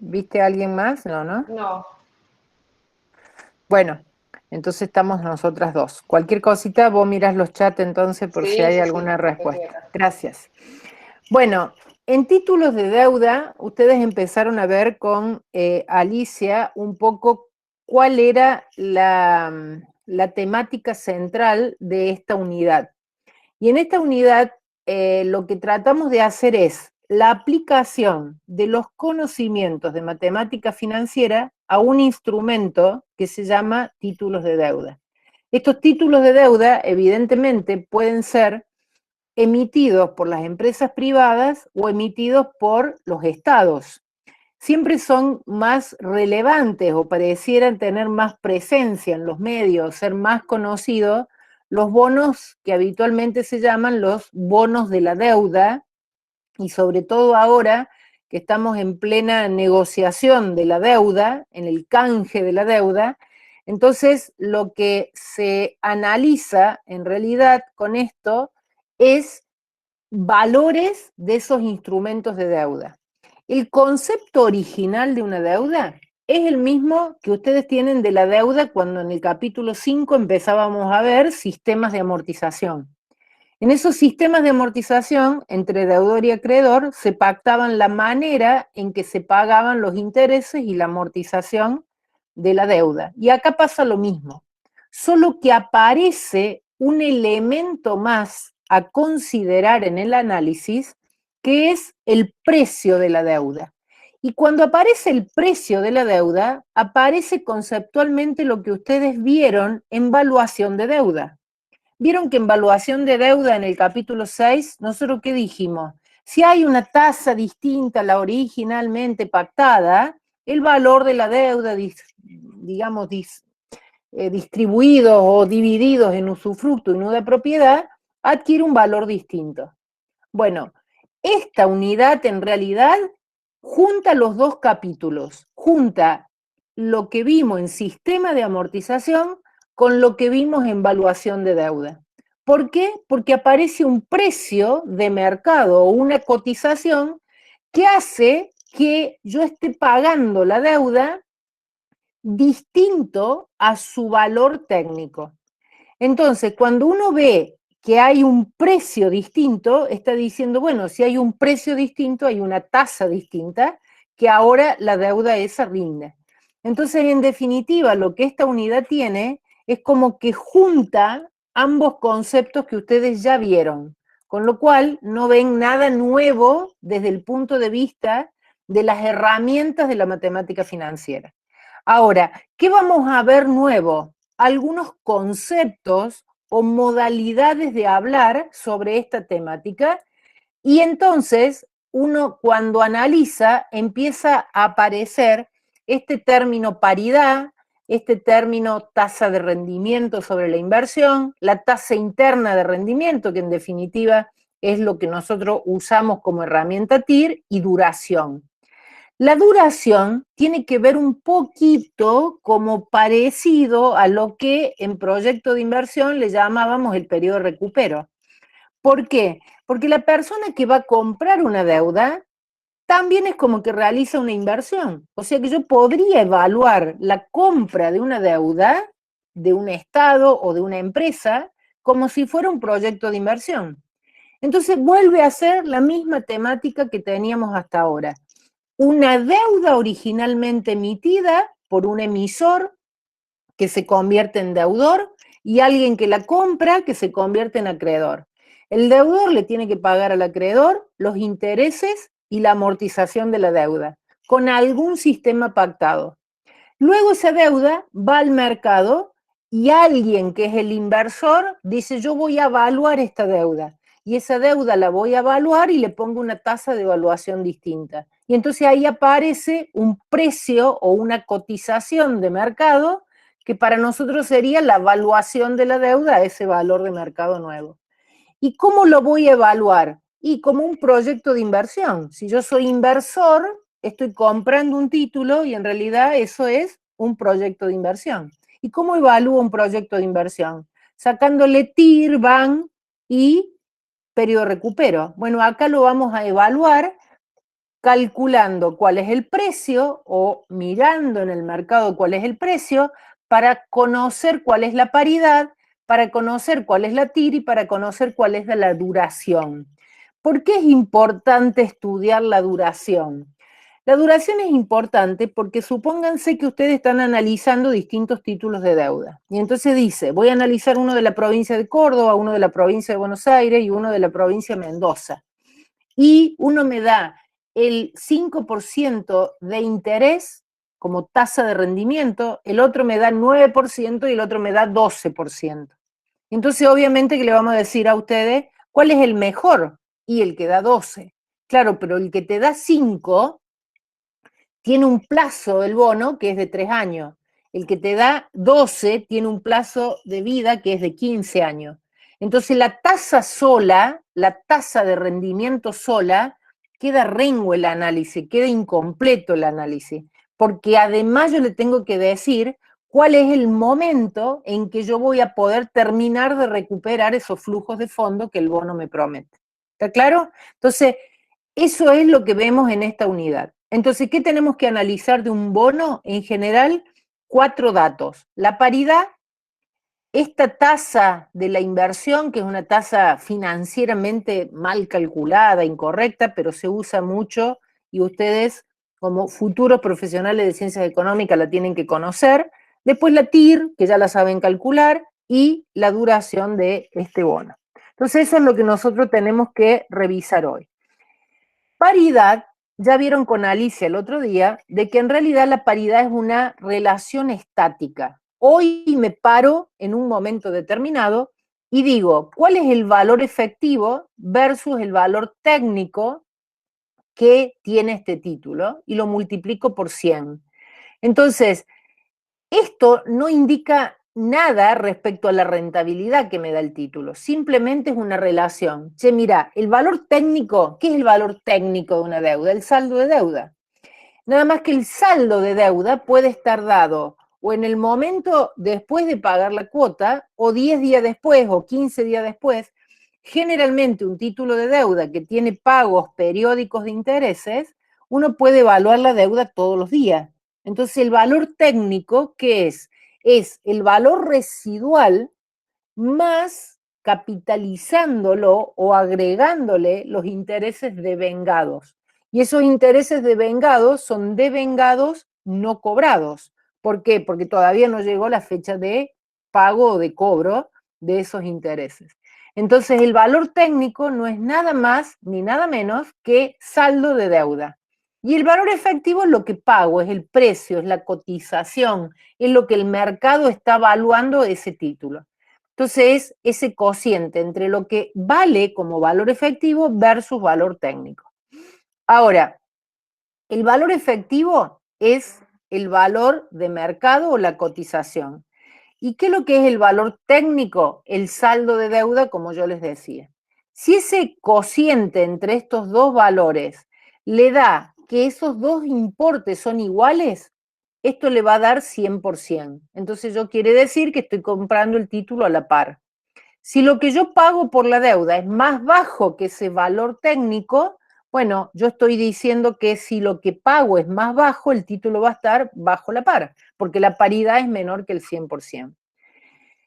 ¿Viste a alguien más? No, ¿no? No, Bueno, entonces estamos nosotras dos. Cualquier cosita, vos miras los chats entonces por si sí, hay sí, sí, alguna acá estoy respuesta. acá. Gracias. Bueno, en títulos de deuda, ustedes empezaron a ver con Alicia un poco cuál era la temática central de esta unidad. Y en esta unidad lo que tratamos de hacer es la aplicación de los conocimientos de matemática financiera a un instrumento que se llama títulos de deuda. Estos títulos de deuda, evidentemente, pueden ser emitidos por las empresas privadas o emitidos por los estados. Siempre son más relevantes o parecieran tener más presencia en los medios, ser más conocidos los bonos que habitualmente se llaman los bonos de la deuda, y sobre todo ahora que estamos en plena negociación de la deuda, en el canje de la deuda. Entonces lo que se analiza en realidad con esto es valores de esos instrumentos de deuda. El concepto original de una deuda es el mismo que ustedes tienen de la deuda cuando en el capítulo 5 empezábamos a ver sistemas de amortización. En esos sistemas de amortización, entre deudor y acreedor, se pactaban la manera en que se pagaban los intereses y la amortización de la deuda. Y acá pasa lo mismo, solo que aparece un elemento más a considerar en el análisis, que es el precio de la deuda. Y cuando aparece el precio de la deuda, aparece conceptualmente lo que ustedes vieron en valuación de deuda. Vieron que en valuación de deuda en el capítulo 6, nosotros qué dijimos, si hay una tasa distinta a la originalmente pactada, el valor de la deuda, digamos, distribuidos o divididos en usufructo y no de propiedad, adquiere un valor distinto. Bueno, esta unidad en realidad junta los dos capítulos, junta lo que vimos en sistema de amortización con lo que vimos en valuación de deuda. ¿Por qué? Porque aparece un precio de mercado o una cotización que hace que yo esté pagando la deuda distinto a su valor técnico. Entonces, cuando uno ve que hay un precio distinto, está diciendo, bueno, si hay un precio distinto, hay una tasa distinta, que ahora la deuda esa rinde. Entonces, en definitiva, lo que esta unidad tiene es como que junta ambos conceptos que ustedes ya vieron, con lo cual no ven nada nuevo desde el punto de vista de las herramientas de la matemática financiera. Ahora, ¿qué vamos a ver nuevo? Algunos conceptos o modalidades de hablar sobre esta temática, y entonces uno cuando analiza empieza a aparecer este término paridad, este término tasa de rendimiento sobre la inversión, la tasa interna de rendimiento, que en definitiva es lo que nosotros usamos como herramienta TIR, y duración. La duración tiene que ver un poquito como parecido a lo que en proyecto de inversión le llamábamos el periodo de recupero. ¿Por qué? Porque la persona que va a comprar una deuda también es como que realiza una inversión. O sea que yo podría evaluar la compra de una deuda de un Estado o de una empresa como si fuera un proyecto de inversión. Entonces vuelve a ser la misma temática que teníamos hasta ahora. Una deuda originalmente emitida por un emisor que se convierte en deudor y alguien que la compra que se convierte en acreedor. El deudor le tiene que pagar al acreedor los intereses y la amortización de la deuda con algún sistema pactado. Luego esa deuda va al mercado y alguien que es el inversor dice, yo voy a evaluar esta deuda, y esa deuda la voy a evaluar y le pongo una tasa de evaluación distinta. Y entonces ahí aparece un precio o una cotización de mercado que para nosotros sería la evaluación de la deuda a ese valor de mercado nuevo. ¿Y cómo lo voy a evaluar? Y como un proyecto de inversión. Si yo soy inversor, estoy comprando un título y en realidad eso es un proyecto de inversión. ¿Y cómo evalúo un proyecto de inversión? Sacándole TIR, BAN y periodo de recupero. Bueno, acá lo vamos a evaluar calculando cuál es el precio o mirando en el mercado cuál es el precio para conocer cuál es la paridad, para conocer cuál es la TIR y para conocer cuál es la duración. ¿Por qué es importante estudiar la duración? La duración es importante porque supónganse que ustedes están analizando distintos títulos de deuda. Y entonces dice, voy a analizar uno de la provincia de Córdoba, uno de la provincia de Buenos Aires y uno de la provincia de Mendoza. Y uno me da el 5% de interés como tasa de rendimiento, el otro me da 9% y el otro me da 12%. Entonces, obviamente que le vamos a decir a ustedes, ¿cuál es el mejor? Y el que da 12. Claro, pero el que te da 5 tiene un plazo del bono que es de 3 años. El que te da 12 tiene un plazo de vida que es de 15 años. Entonces la tasa sola, la tasa de rendimiento sola, queda rengo el análisis, queda incompleto el análisis, porque además yo le tengo que decir cuál es el momento en que yo voy a poder terminar de recuperar esos flujos de fondo que el bono me promete. ¿Está claro? Entonces, eso es lo que vemos en esta unidad. Entonces, ¿qué tenemos que analizar de un bono? En general, 4 datos. La paridad, esta tasa de la inversión, que es una tasa financieramente mal calculada, incorrecta, pero se usa mucho y ustedes, como futuros profesionales de ciencias económicas, la tienen que conocer. Después la TIR, que ya la saben calcular, y la duración de este bono. Entonces, eso es lo que nosotros tenemos que revisar hoy. Paridad, ya vieron con Alicia el otro día, de que en realidad la paridad es una relación estática. Hoy me paro en un momento determinado y digo, ¿cuál es el valor efectivo versus el valor técnico que tiene este título? Y lo multiplico por 100. Entonces, esto no indica nada respecto a la rentabilidad que me da el título, simplemente es una relación. Che, mira, el valor técnico, ¿qué es el valor técnico de una deuda? El saldo de deuda. Nada más que el saldo de deuda puede estar dado o en el momento después de pagar la cuota, o 10 días después, o 15 días después. Generalmente un título de deuda que tiene pagos periódicos de intereses, uno puede evaluar la deuda todos los días. Entonces, el valor técnico, ¿qué es? Es el valor residual más capitalizándolo o agregándole los intereses devengados. Y esos intereses devengados son devengados no cobrados. ¿Por qué? Porque todavía no llegó la fecha de pago o de cobro de esos intereses. Entonces, el valor técnico no es nada más ni nada menos que saldo de deuda. Y el valor efectivo es lo que pago, es el precio, es la cotización, es lo que el mercado está evaluando ese título. Entonces, es ese cociente entre lo que vale como valor efectivo versus valor técnico. Ahora, el valor efectivo es el valor de mercado o la cotización. ¿Y qué es lo que es el valor técnico? El saldo de deuda, como yo les decía. Si ese cociente entre estos dos valores le da que esos dos importes son iguales, esto le va a dar 100%. Entonces, yo quiere decir que estoy comprando el título a la par. Si lo que yo pago por la deuda es más bajo que ese valor técnico, bueno, yo estoy diciendo que si lo que pago es más bajo, el título va a estar bajo la par, porque la paridad es menor que el 100%.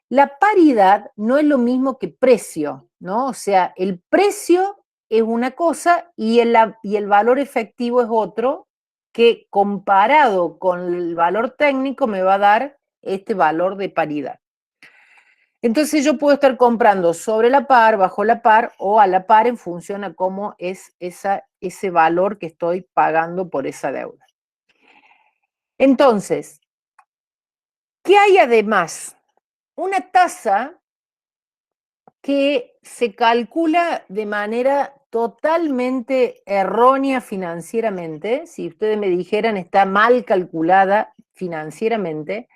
La paridad no es lo mismo que precio, ¿no? O sea, el precio es una cosa y el valor efectivo es otro, que comparado con el valor técnico me va a dar este valor de paridad. Entonces yo puedo estar comprando sobre la par, bajo la par o a la par en función a cómo es ese valor que estoy pagando por esa deuda. Entonces, ¿qué hay además? Una tasa que se calcula de manera totalmente errónea financieramente, si ustedes me dijeran está mal calculada financieramente,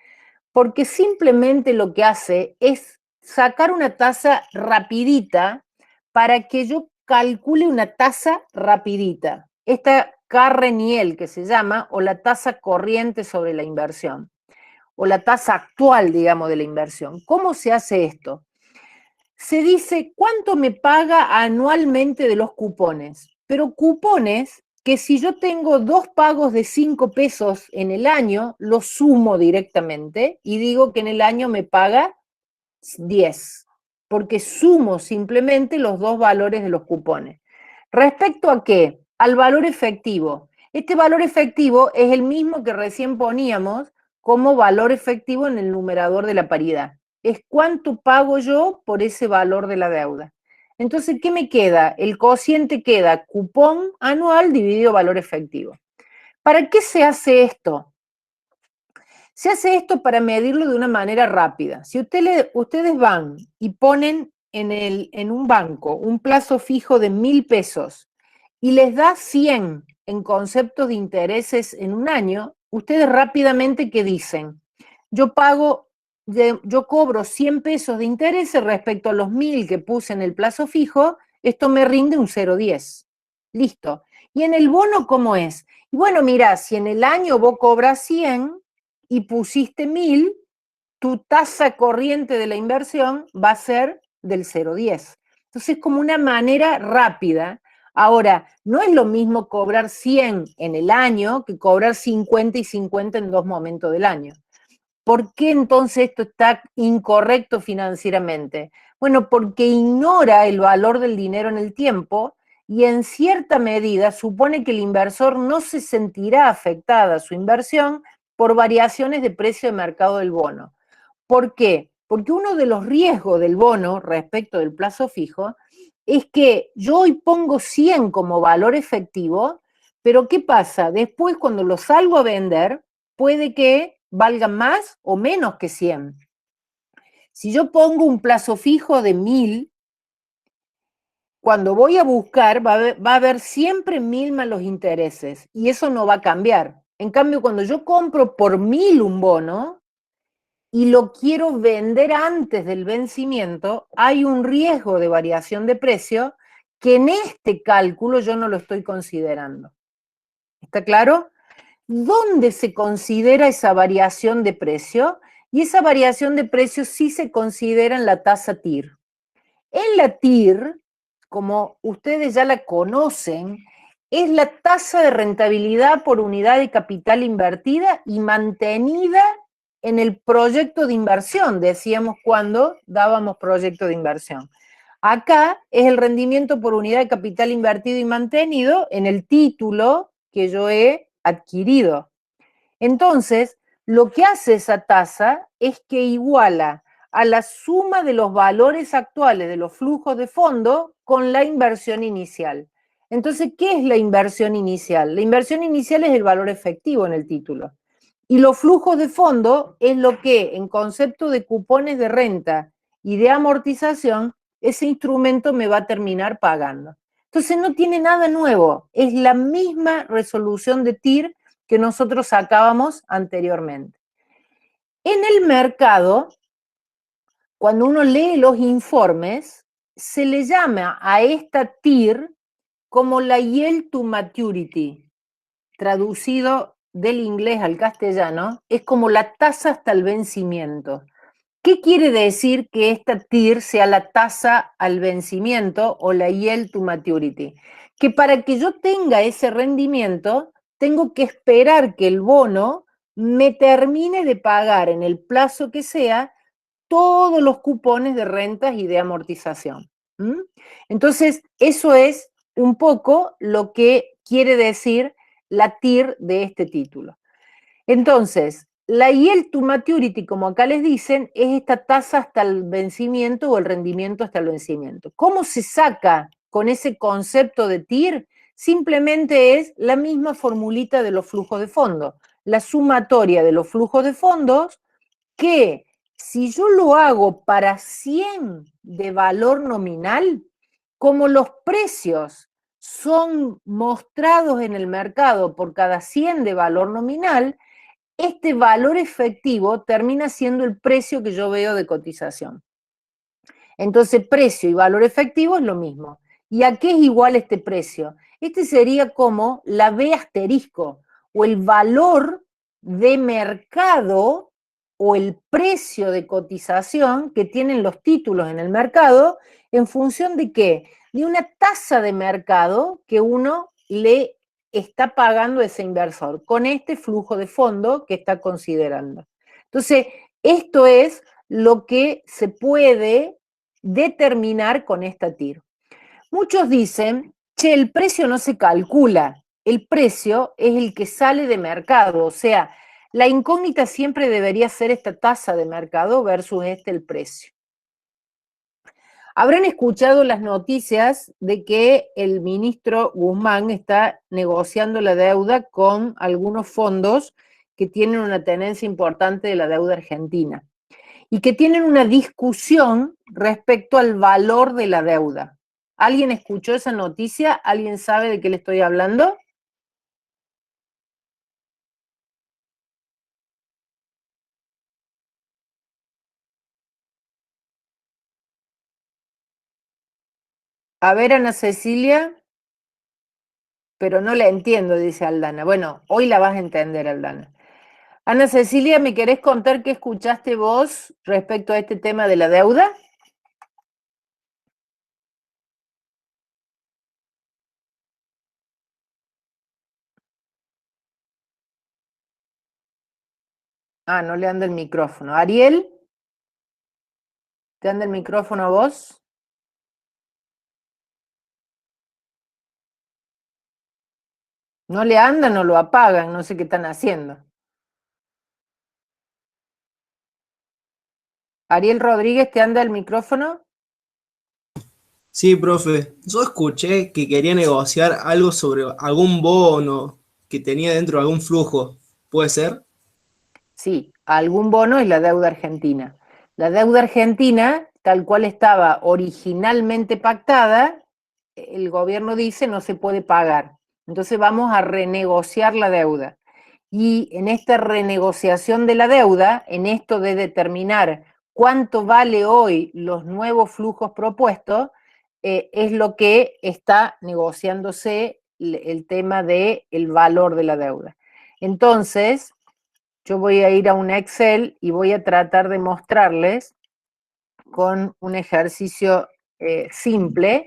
porque simplemente lo que hace es sacar una tasa rapidita para que yo calcule una tasa rapidita. Esta Carreniel que se llama, o la tasa corriente sobre la inversión, o la tasa actual, digamos, de la inversión. ¿Cómo se hace esto? Se dice cuánto me paga anualmente de los cupones, pero cupones que si yo tengo 2 pagos de 5 pesos en el año, los sumo directamente y digo que en el año me paga 10, porque sumo simplemente los dos valores de los cupones. ¿Respecto a qué? Al valor efectivo. Este valor efectivo es el mismo que recién poníamos como valor efectivo en el numerador de la paridad. Es cuánto pago yo por ese valor de la deuda. Entonces, ¿qué me queda? El cociente queda cupón anual dividido valor efectivo. ¿Para qué se hace esto? Se hace esto para medirlo de una manera rápida. Si ustedes van y ponen en un banco un plazo fijo de 1.000 pesos y les da 100 en conceptos de intereses en un año, ustedes rápidamente, ¿qué dicen? Yo cobro 100 pesos de intereses respecto a los 1.000 que puse en el plazo fijo, esto me rinde un 0,10. Listo. ¿Y en el bono cómo es? Y bueno, mira, si en el año vos cobras 100 y pusiste 1.000, tu tasa corriente de la inversión va a ser del 0,10. Entonces es como una manera rápida. Ahora, no es lo mismo cobrar 100 en el año que cobrar 50 y 50 en 2 momentos del año. ¿Por qué entonces esto está incorrecto financieramente? Bueno, porque ignora el valor del dinero en el tiempo y en cierta medida supone que el inversor no se sentirá afectada su inversión por variaciones de precio de mercado del bono. ¿Por qué? Porque uno de los riesgos del bono respecto del plazo fijo es que yo hoy pongo 100 como valor efectivo, pero ¿qué pasa? Después cuando lo salgo a vender, puede que valga más o menos que 100. Si yo pongo un plazo fijo de 1.000, cuando voy a buscar va a haber siempre 1.000 más los intereses y eso no va a cambiar. En cambio, cuando yo compro por 1.000 un bono, y lo quiero vender antes del vencimiento, hay un riesgo de variación de precio que en este cálculo yo no lo estoy considerando. ¿Está claro? ¿Dónde se considera esa variación de precio? Y esa variación de precio sí se considera en la tasa TIR. En la TIR, como ustedes ya la conocen, es la tasa de rentabilidad por unidad de capital invertida y mantenida en el proyecto de inversión, decíamos cuando dábamos proyecto de inversión. Acá es el rendimiento por unidad de capital invertido y mantenido en el título que yo he adquirido. Entonces, lo que hace esa tasa es que iguala a la suma de los valores actuales de los flujos de fondo con la inversión inicial. Entonces, ¿qué es la inversión inicial? La inversión inicial es el valor efectivo en el título. Y los flujos de fondo es lo que, en concepto de cupones de renta y de amortización, ese instrumento me va a terminar pagando. Entonces, no tiene nada nuevo, es la misma resolución de TIR que nosotros sacábamos anteriormente. En el mercado, cuando uno lee los informes, se le llama a esta TIR como la Yield to Maturity, traducido del inglés al castellano, es como la tasa hasta el vencimiento. ¿Qué quiere decir que esta TIR sea la tasa al vencimiento o la Yield to Maturity? Que para que yo tenga ese rendimiento, tengo que esperar que el bono me termine de pagar en el plazo que sea todos los cupones de rentas y de amortización. ¿Mm? Entonces, eso es un poco lo que quiere decir la TIR de este título. Entonces, la yield to maturity, como acá les dicen, es esta tasa hasta el vencimiento o el rendimiento hasta el vencimiento. ¿Cómo se saca con ese concepto de TIR? Simplemente es la misma formulita de los flujos de fondos, la sumatoria de los flujos de fondos que si yo lo hago para 100 de valor nominal, como los precios son mostrados en el mercado por cada 100 de valor nominal, este valor efectivo termina siendo el precio que yo veo de cotización. Entonces, precio y valor efectivo es lo mismo. ¿Y a qué es igual este precio? Este sería como la B asterisco, o el valor de mercado o el precio de cotización que tienen los títulos en el mercado, ¿en función de qué? De una tasa de mercado que uno le está pagando ese inversor con este flujo de fondo que está considerando. Entonces, esto es lo que se puede determinar con esta TIR. Muchos dicen, che, el precio no se calcula, el precio es el que sale de mercado, o sea, la incógnita siempre debería ser esta tasa de mercado versus el precio. Habrán escuchado las noticias de que el ministro Guzmán está negociando la deuda con algunos fondos que tienen una tenencia importante de la deuda argentina y que tienen una discusión respecto al valor de la deuda. ¿Alguien escuchó esa noticia? ¿Alguien sabe de qué le estoy hablando? A ver, Ana Cecilia, pero no la entiendo, dice Aldana. Bueno, hoy la vas a entender, Aldana. Ana Cecilia, ¿me querés contar qué escuchaste vos respecto a este tema de la deuda? Ah, no le anda el micrófono. Ariel, ¿te anda el micrófono a vos? No le andan o lo apagan, no sé qué están haciendo. Ariel Rodríguez, ¿te anda el micrófono? Sí, profe, yo escuché que quería negociar algo sobre algún bono que tenía dentro de algún flujo. ¿Puede ser? Sí, algún bono es la deuda argentina. La deuda argentina, tal cual estaba originalmente pactada, el gobierno dice no se puede pagar. Entonces vamos a renegociar la deuda. Y en esta renegociación de la deuda, en esto de determinar cuánto vale hoy los nuevos flujos propuestos, es lo que está negociándose el tema del valor de la deuda. Entonces, yo voy a ir a un Excel y voy a tratar de mostrarles con un ejercicio simple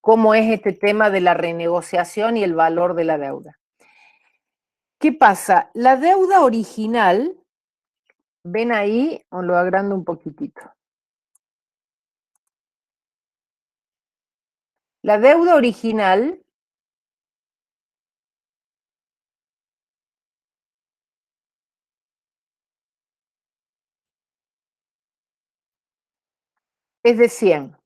cómo es este tema de la renegociación y el valor de la deuda. ¿Qué pasa? La deuda original, ven ahí, o lo agrando un poquitito. La deuda original es de 100,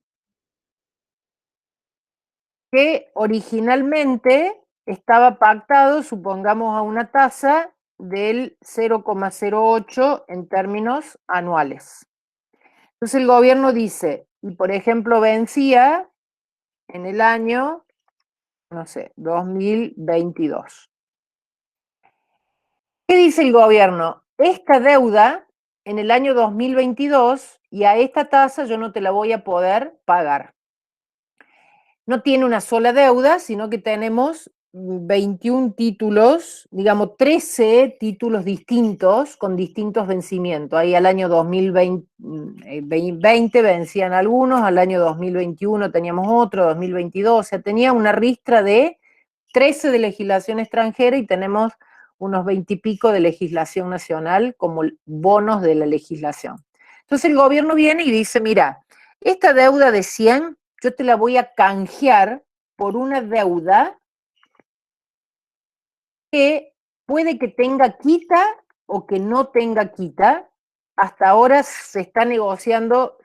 que originalmente estaba pactado, supongamos, a una tasa del 0,08 en términos anuales. Entonces el gobierno dice, y por ejemplo vencía en el año, no sé, 2022. ¿Qué dice el gobierno? Esta deuda en el año 2022 y a esta tasa yo no te la voy a poder pagar. No tiene una sola deuda, sino que tenemos 21 títulos, digamos 13 títulos distintos con distintos vencimientos. Ahí al año 2020 vencían algunos, al año 2021 teníamos otro, 2022, o sea, tenía una ristra de 13 de legislación extranjera y tenemos unos 20 y pico de legislación nacional como bonos de la legislación. Entonces el gobierno viene y dice, mira, esta deuda de 100 yo te la voy a canjear por una deuda que puede que tenga quita o que no tenga quita. Hasta ahora se está negociando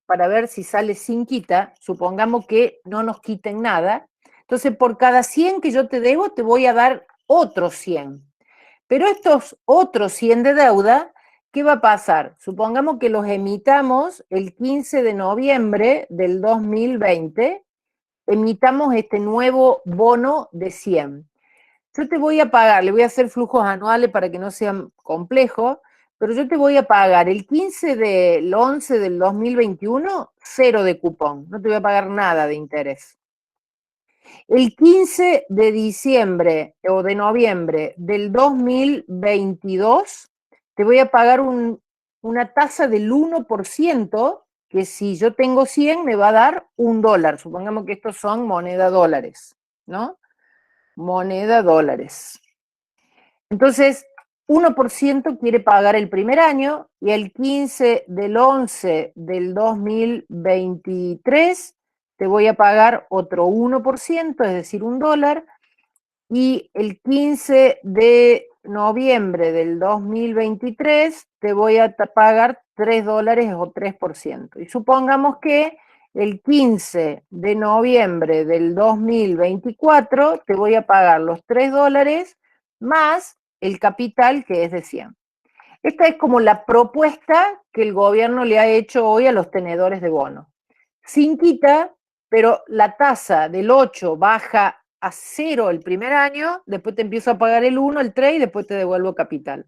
para ver si sale sin quita. Supongamos que no nos quiten nada. Entonces, por cada 100 que yo te debo, te voy a dar otros 100. Pero estos otros 100 de deuda, ¿qué va a pasar? Supongamos que los emitamos el 15 de noviembre del 2020, emitamos este nuevo bono de 100. Yo te voy a pagar, le voy a hacer flujos anuales para que no sean complejos, pero yo te voy a pagar el 15 del 11 del 2021, cero de cupón, no te voy a pagar nada de interés. El 15 de diciembre o de noviembre del 2022 te voy a pagar una tasa del 1%, que si yo tengo 100 me va a dar $1. Supongamos que estos son moneda dólares, ¿no? moneda dólares. Entonces, 1% quiere pagar el primer año y el 15 del 11 del 2023 te voy a pagar otro 1%, es decir, $1, y el 15 de noviembre del 2023 te voy a pagar $3 o 3%. Y supongamos que el 15 de noviembre del 2024 te voy a pagar los $3 más el capital, que es de 100. Esta es como la propuesta que el gobierno le ha hecho hoy a los tenedores de bono. Sin quita, pero la tasa del 8 baja a 0 el primer año, después te empiezo a pagar el 1, el 3 y después te devuelvo capital.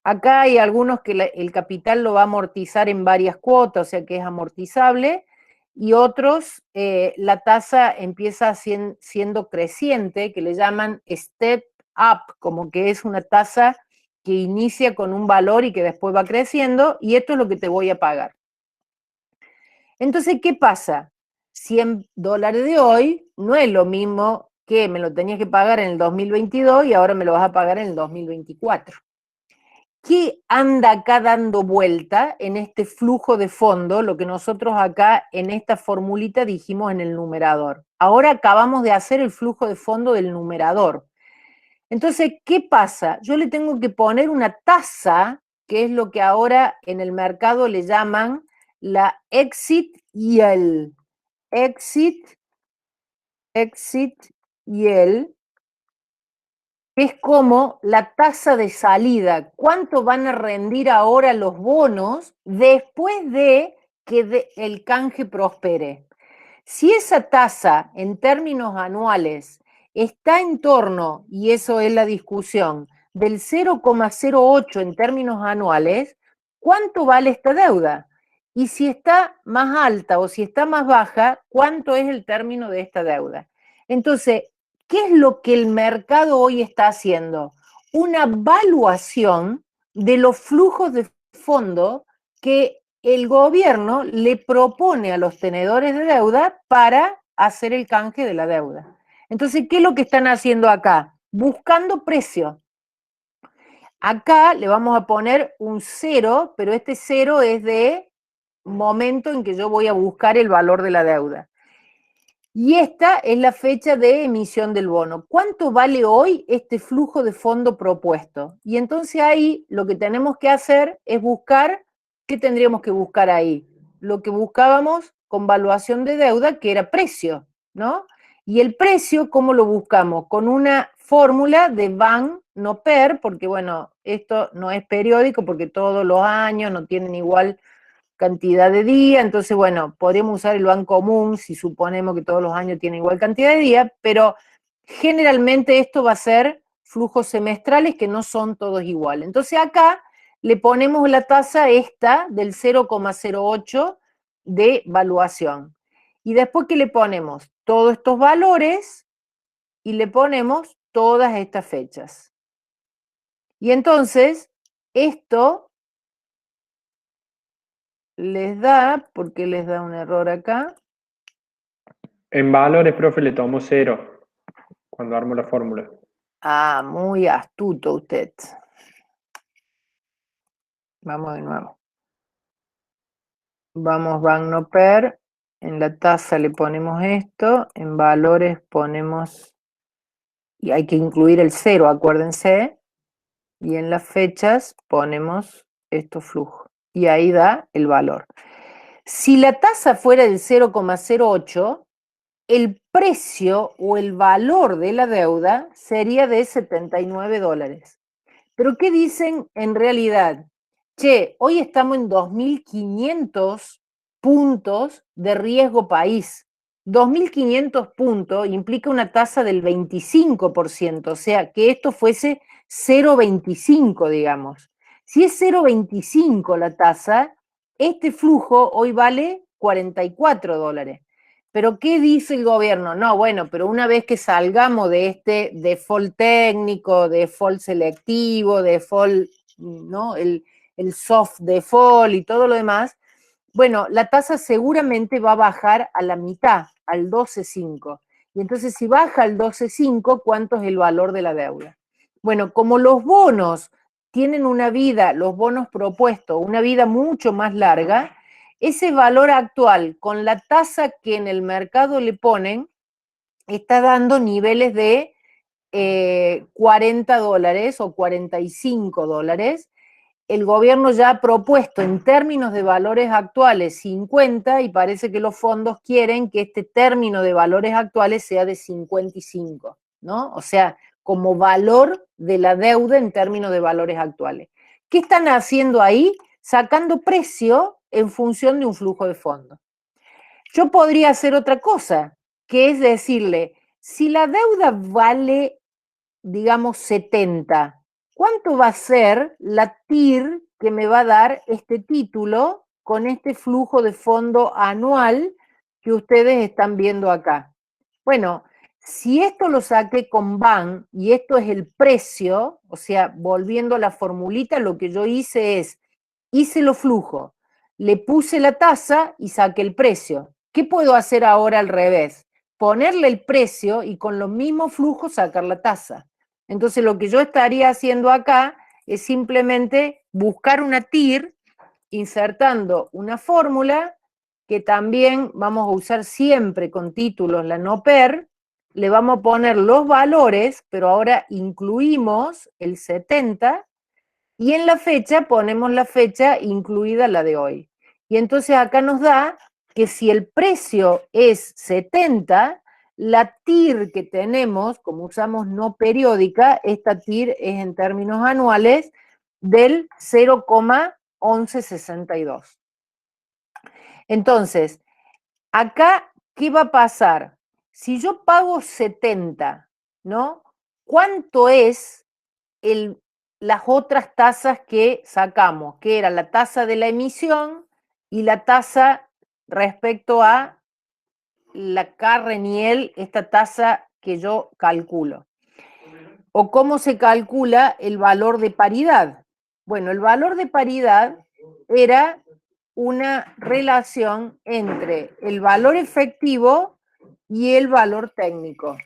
Acá hay algunos que el capital lo va a amortizar en varias cuotas, o sea que es amortizable, y otros la tasa empieza siendo creciente, que le llaman step up, como que es una tasa que inicia con un valor y que después va creciendo, y esto es lo que te voy a pagar. Entonces, ¿qué pasa? $100 de hoy no es lo mismo que me lo tenías que pagar en el 2022 y ahora me lo vas a pagar en el 2024. ¿Qué anda acá dando vuelta en este flujo de fondo? Lo que nosotros acá en esta formulita dijimos en el numerador. Ahora acabamos de hacer el flujo de fondo del numerador. Entonces, ¿qué pasa? Yo le tengo que poner una tasa, que es lo que ahora en el mercado le llaman la exit yield. Exit yield, es como la tasa de salida, cuánto van a rendir ahora los bonos después de que el canje prospere. Si esa tasa en términos anuales está en torno, y eso es la discusión, del 0,08 en términos anuales, ¿cuánto vale esta deuda? Y si está más alta o si está más baja, ¿cuánto es el término de esta deuda? Entonces, ¿qué es lo que el mercado hoy está haciendo? Una evaluación de los flujos de fondo que el gobierno le propone a los tenedores de deuda para hacer el canje de la deuda. Entonces, ¿qué es lo que están haciendo acá? Buscando precio. Acá le vamos a poner un 0, pero este 0 es de momento en que yo voy a buscar el valor de la deuda. Y esta es la fecha de emisión del bono. ¿Cuánto vale hoy este flujo de fondo propuesto? Y entonces ahí lo que tenemos que hacer es buscar, ¿qué tendríamos que buscar ahí? Lo que buscábamos con valuación de deuda, que era precio, ¿no? Y el precio, ¿cómo lo buscamos? Con una fórmula de Van, no per, porque bueno, esto no es periódico, porque todos los años no tienen igual cantidad de días, entonces, bueno, podríamos usar el ban común si suponemos que todos los años tienen igual cantidad de días, pero generalmente esto va a ser flujos semestrales que no son todos iguales. Entonces acá le ponemos la tasa esta del 0,08 de valuación. Y después que le ponemos todos estos valores y le ponemos todas estas fechas. Y entonces, esto les da, ¿por qué les da un error acá? En valores, profe, le tomo 0 cuando armo la fórmula. Ah, muy astuto usted. Vamos de nuevo. Vamos Van no per. En la tasa le ponemos esto. En valores ponemos, y hay que incluir el 0, acuérdense. Y en las fechas ponemos estos flujos. Y ahí da el valor. Si la tasa fuera del 0,08, el precio o el valor de la deuda sería de $79. Pero ¿qué dicen en realidad? Che, hoy estamos en 2.500 puntos de riesgo país. 2.500 puntos implica una tasa del 25%, o sea, que esto fuese 0,25, digamos. Si es 0,25 la tasa, este flujo hoy vale $44. Pero ¿qué dice el gobierno? No, bueno, pero una vez que salgamos de este default técnico, default selectivo, default, ¿no? El soft default y todo lo demás, bueno, la tasa seguramente va a bajar a la mitad, al 12,5. Y entonces si baja al 12,5, ¿cuánto es el valor de la deuda? Bueno, como los bonos tienen una vida, los bonos propuestos, una vida mucho más larga, ese valor actual con la tasa que en el mercado le ponen, está dando niveles de $40 o $45. El gobierno ya ha propuesto en términos de valores actuales 50 y parece que los fondos quieren que este término de valores actuales sea de 55, ¿no? O sea, como valor de la deuda en términos de valores actuales. ¿Qué están haciendo ahí? Sacando precio en función de un flujo de fondos. Yo podría hacer otra cosa, que es decirle, si la deuda vale, digamos, 70, ¿cuánto va a ser la TIR que me va a dar este título con este flujo de fondo anual que ustedes están viendo acá? Bueno, si esto lo saqué con BAN y esto es el precio, o sea, volviendo a la formulita, lo que yo hice es, hice los flujos, le puse la tasa y saqué el precio. ¿Qué puedo hacer ahora al revés? Ponerle el precio y con los mismos flujos sacar la tasa. Entonces lo que yo estaría haciendo acá es simplemente buscar una TIR, insertando una fórmula que también vamos a usar siempre con títulos, la NOPER, le vamos a poner los valores, pero ahora incluimos el 70, y en la fecha ponemos la fecha incluida la de hoy. Y entonces acá nos da que si el precio es 70, la TIR que tenemos, como usamos no periódica, esta TIR es en términos anuales del 0,1162. Entonces, acá, ¿qué va a pasar? Si yo pago 70, ¿no? ¿Cuánto es las otras tasas que sacamos? Que era la tasa de la emisión y la tasa respecto a la Carreniel, esta tasa que yo calculo. ¿O cómo se calcula el valor de paridad? Bueno, el valor de paridad era una relación entre el valor efectivo y el valor técnico.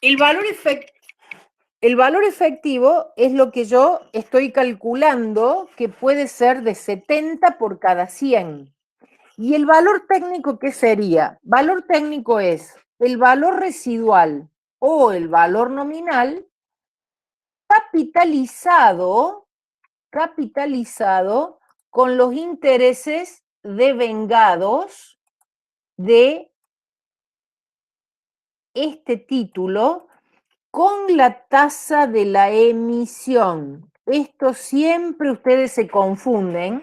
El valor efectivo es lo que yo estoy calculando que puede ser de 70 por cada 100. ¿Y el valor técnico qué sería? Valor técnico es el valor residual o el valor nominal capitalizado con los intereses devengados de este título con la tasa de la emisión. Esto siempre ustedes se confunden.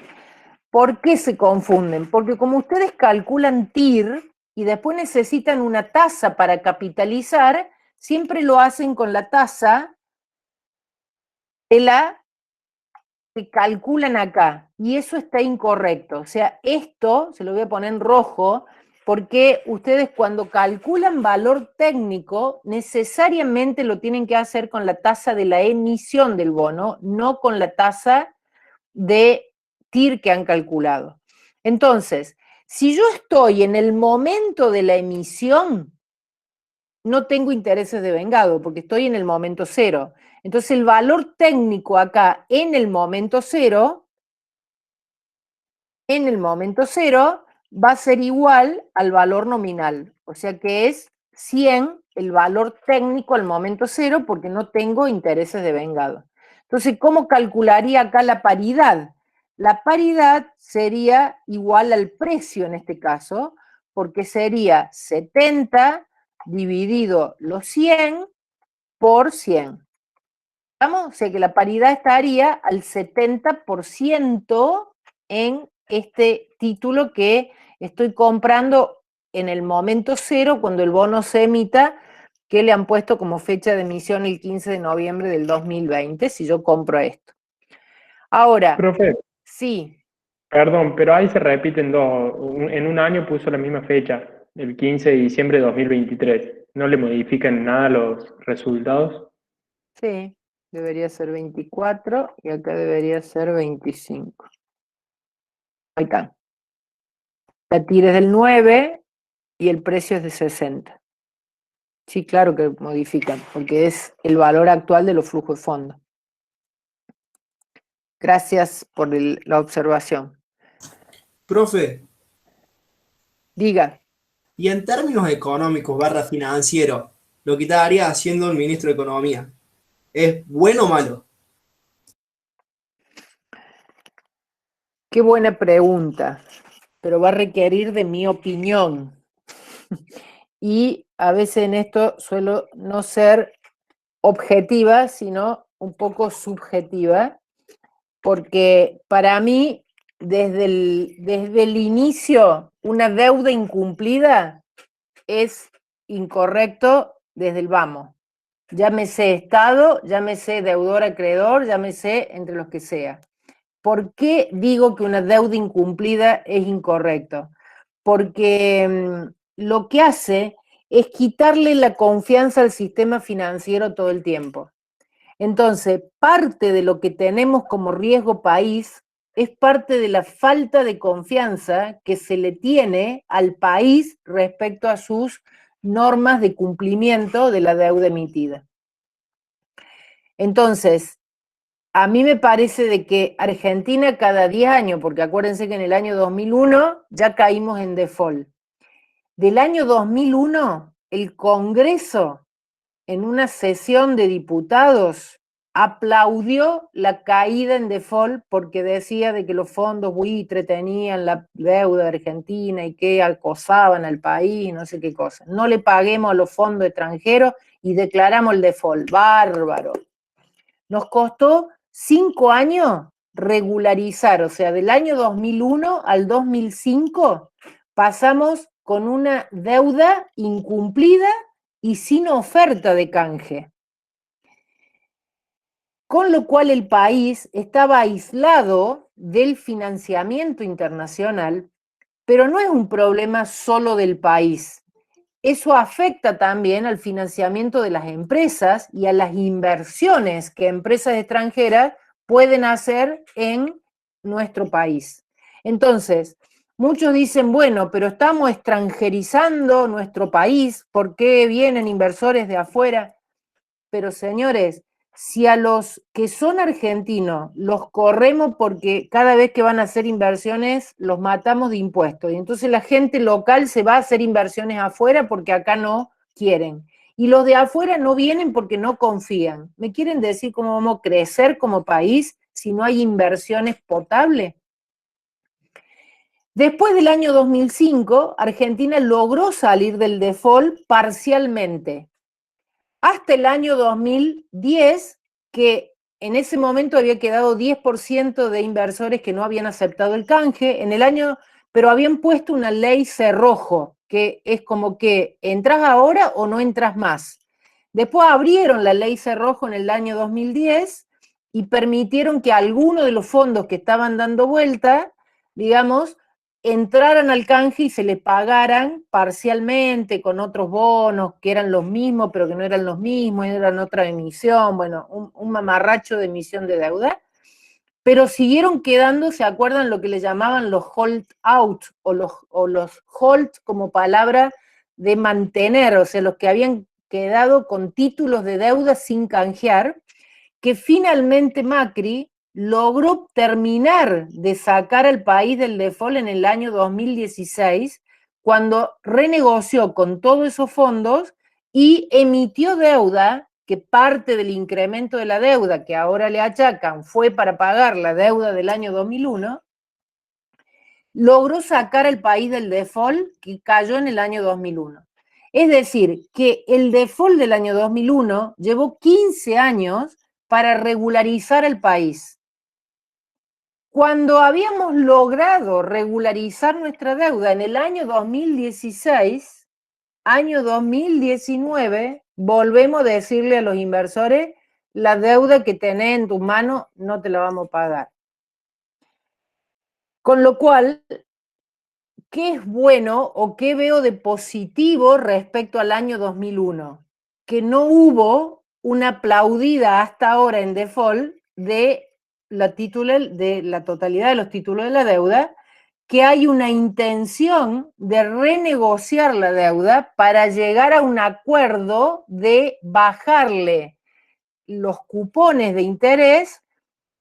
¿Por qué se confunden? Porque como ustedes calculan TIR y después necesitan una tasa para capitalizar, siempre lo hacen con la tasa de la que calculan acá. Y eso está incorrecto. O sea, esto, se lo voy a poner en rojo, porque ustedes cuando calculan valor técnico, necesariamente lo tienen que hacer con la tasa de la emisión del bono, no con la tasa de TIR que han calculado. Entonces, si yo estoy en el momento de la emisión, no tengo intereses devengado porque estoy en el momento cero. Entonces, el valor técnico acá en el momento cero va a ser igual al valor nominal. O sea que es 100 el valor técnico al momento cero porque no tengo intereses devengados. Entonces, ¿cómo calcularía acá la paridad? La paridad sería igual al precio en este caso, porque sería 70 dividido los 100 por 100. ¿Vamos? O sea que la paridad estaría al 70% en este título que estoy comprando en el momento cero cuando el bono se emita, que le han puesto como fecha de emisión el 15 de noviembre del 2020, si yo compro esto. Ahora, Profe, sí, perdón, pero ahí se repiten dos. En un año puso la misma fecha, el 15 de diciembre de 2023. ¿No le modifican nada los resultados? sí. debería ser 24 y acá debería ser 25. Ahí está. La TIR es del 9 y el precio es de 60. Sí, claro que modifican, porque es el valor actual de los flujos de fondo. Gracias por la observación. Profe, Diga. y en términos económicos barra financieros, lo que estaría haciendo el ministro de Economía, ¿es bueno o malo? Qué buena pregunta, pero va a requerir de mi opinión. Y a veces en esto suelo no ser objetiva, sino un poco subjetiva, porque para mí, desde el inicio, una deuda incumplida es incorrecto desde el vamos. Llámese Estado, llámese deudor acreedor, llámese entre los que sea. ¿Por qué digo que una deuda incumplida es incorrecto? Porque lo que hace es quitarle la confianza al sistema financiero todo el tiempo. Entonces, parte de lo que tenemos como riesgo país es parte de la falta de confianza que se le tiene al país respecto a sus normas de cumplimiento de la deuda emitida. Entonces, a mí me parece de que Argentina cada 10 años, porque acuérdense que en el año 2001 ya caímos en default. Del año 2001, el Congreso, en una sesión de diputados, aplaudió la caída en default porque decía de que los fondos buitre tenían la deuda de Argentina y que acosaban al país, no sé qué cosa. No le paguemos a los fondos extranjeros y declaramos el default. Bárbaro. Nos costó 5 años regularizar, o sea, del año 2001 al 2005 pasamos con una deuda incumplida y sin oferta de canje. Con lo cual el país estaba aislado del financiamiento internacional, pero no es un problema solo del país. Eso afecta también al financiamiento de las empresas y a las inversiones que empresas extranjeras pueden hacer en nuestro país. Entonces, muchos dicen, bueno, pero estamos extranjerizando nuestro país, ¿por qué vienen inversores de afuera? Pero señores, si a los que son argentinos los corremos porque cada vez que van a hacer inversiones los matamos de impuestos, y entonces la gente local se va a hacer inversiones afuera porque acá no quieren. Y los de afuera no vienen porque no confían. ¿Me quieren decir cómo vamos a crecer como país si no hay inversiones potables? Después del año 2005, Argentina logró salir del default parcialmente, hasta el año 2010, que en ese momento había quedado 10% de inversores que no habían aceptado el canje, pero habían puesto una ley cerrojo, que es como que entras ahora o no entras más. Después abrieron la ley cerrojo en el año 2010 y permitieron que algunos de los fondos que estaban dando vuelta, digamos, entraran al canje y se le pagaran parcialmente con otros bonos que eran los mismos, pero que no eran los mismos, eran otra emisión, bueno, un mamarracho de emisión de deuda, pero siguieron quedando, ¿se acuerdan lo que le llamaban los hold out o los hold como palabra de mantener, o sea, los que habían quedado con títulos de deuda sin canjear, que finalmente Macri logró terminar de sacar al país del default en el año 2016, cuando renegoció con todos esos fondos y emitió deuda, que parte del incremento de la deuda que ahora le achacan fue para pagar la deuda del año 2001, logró sacar al país del default que cayó en el año 2001. Es decir, que el default del año 2001 llevó 15 años para regularizar el país. Cuando habíamos logrado regularizar nuestra deuda en el año 2016, año 2019, volvemos a decirle a los inversores, la deuda que tenés en tus manos no te la vamos a pagar. Con lo cual, ¿qué es bueno o qué veo de positivo respecto al año 2001? Que no hubo una aplaudida hasta ahora en default de la totalidad de los títulos de la deuda, que hay una intención de renegociar la deuda para llegar a un acuerdo de bajarle los cupones de interés,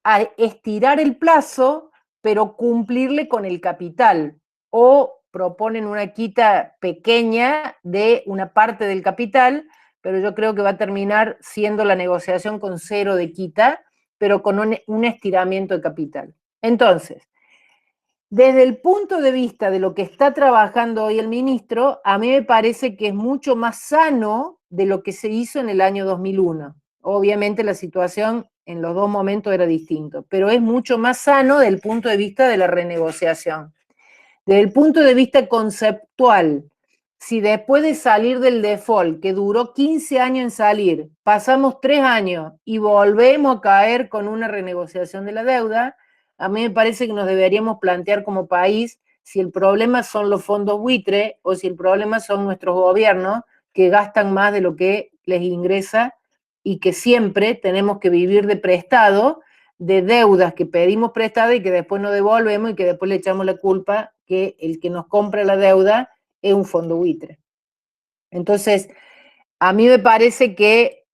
a estirar el plazo, pero cumplirle con el capital, o proponen una quita pequeña de una parte del capital, pero yo creo que va a terminar siendo la negociación con 0 de quita, pero con un estiramiento de capital. Entonces, desde el punto de vista de lo que está trabajando hoy el ministro, a mí me parece que es mucho más sano de lo que se hizo en el año 2001. Obviamente la situación en los dos momentos era distinta, pero es mucho más sano desde el punto de vista de la renegociación. Desde el punto de vista conceptual, si después de salir del default, que duró 15 años en salir, pasamos 3 años y volvemos a caer con una renegociación de la deuda, a mí me parece que nos deberíamos plantear como país si el problema son los fondos buitre o si el problema son nuestros gobiernos que gastan más de lo que les ingresa y que siempre tenemos que vivir de prestado, de deudas que pedimos prestadas y que después no devolvemos y que después le echamos la culpa que el que nos compra la deuda es un fondo buitre. Entonces, a mí me parece que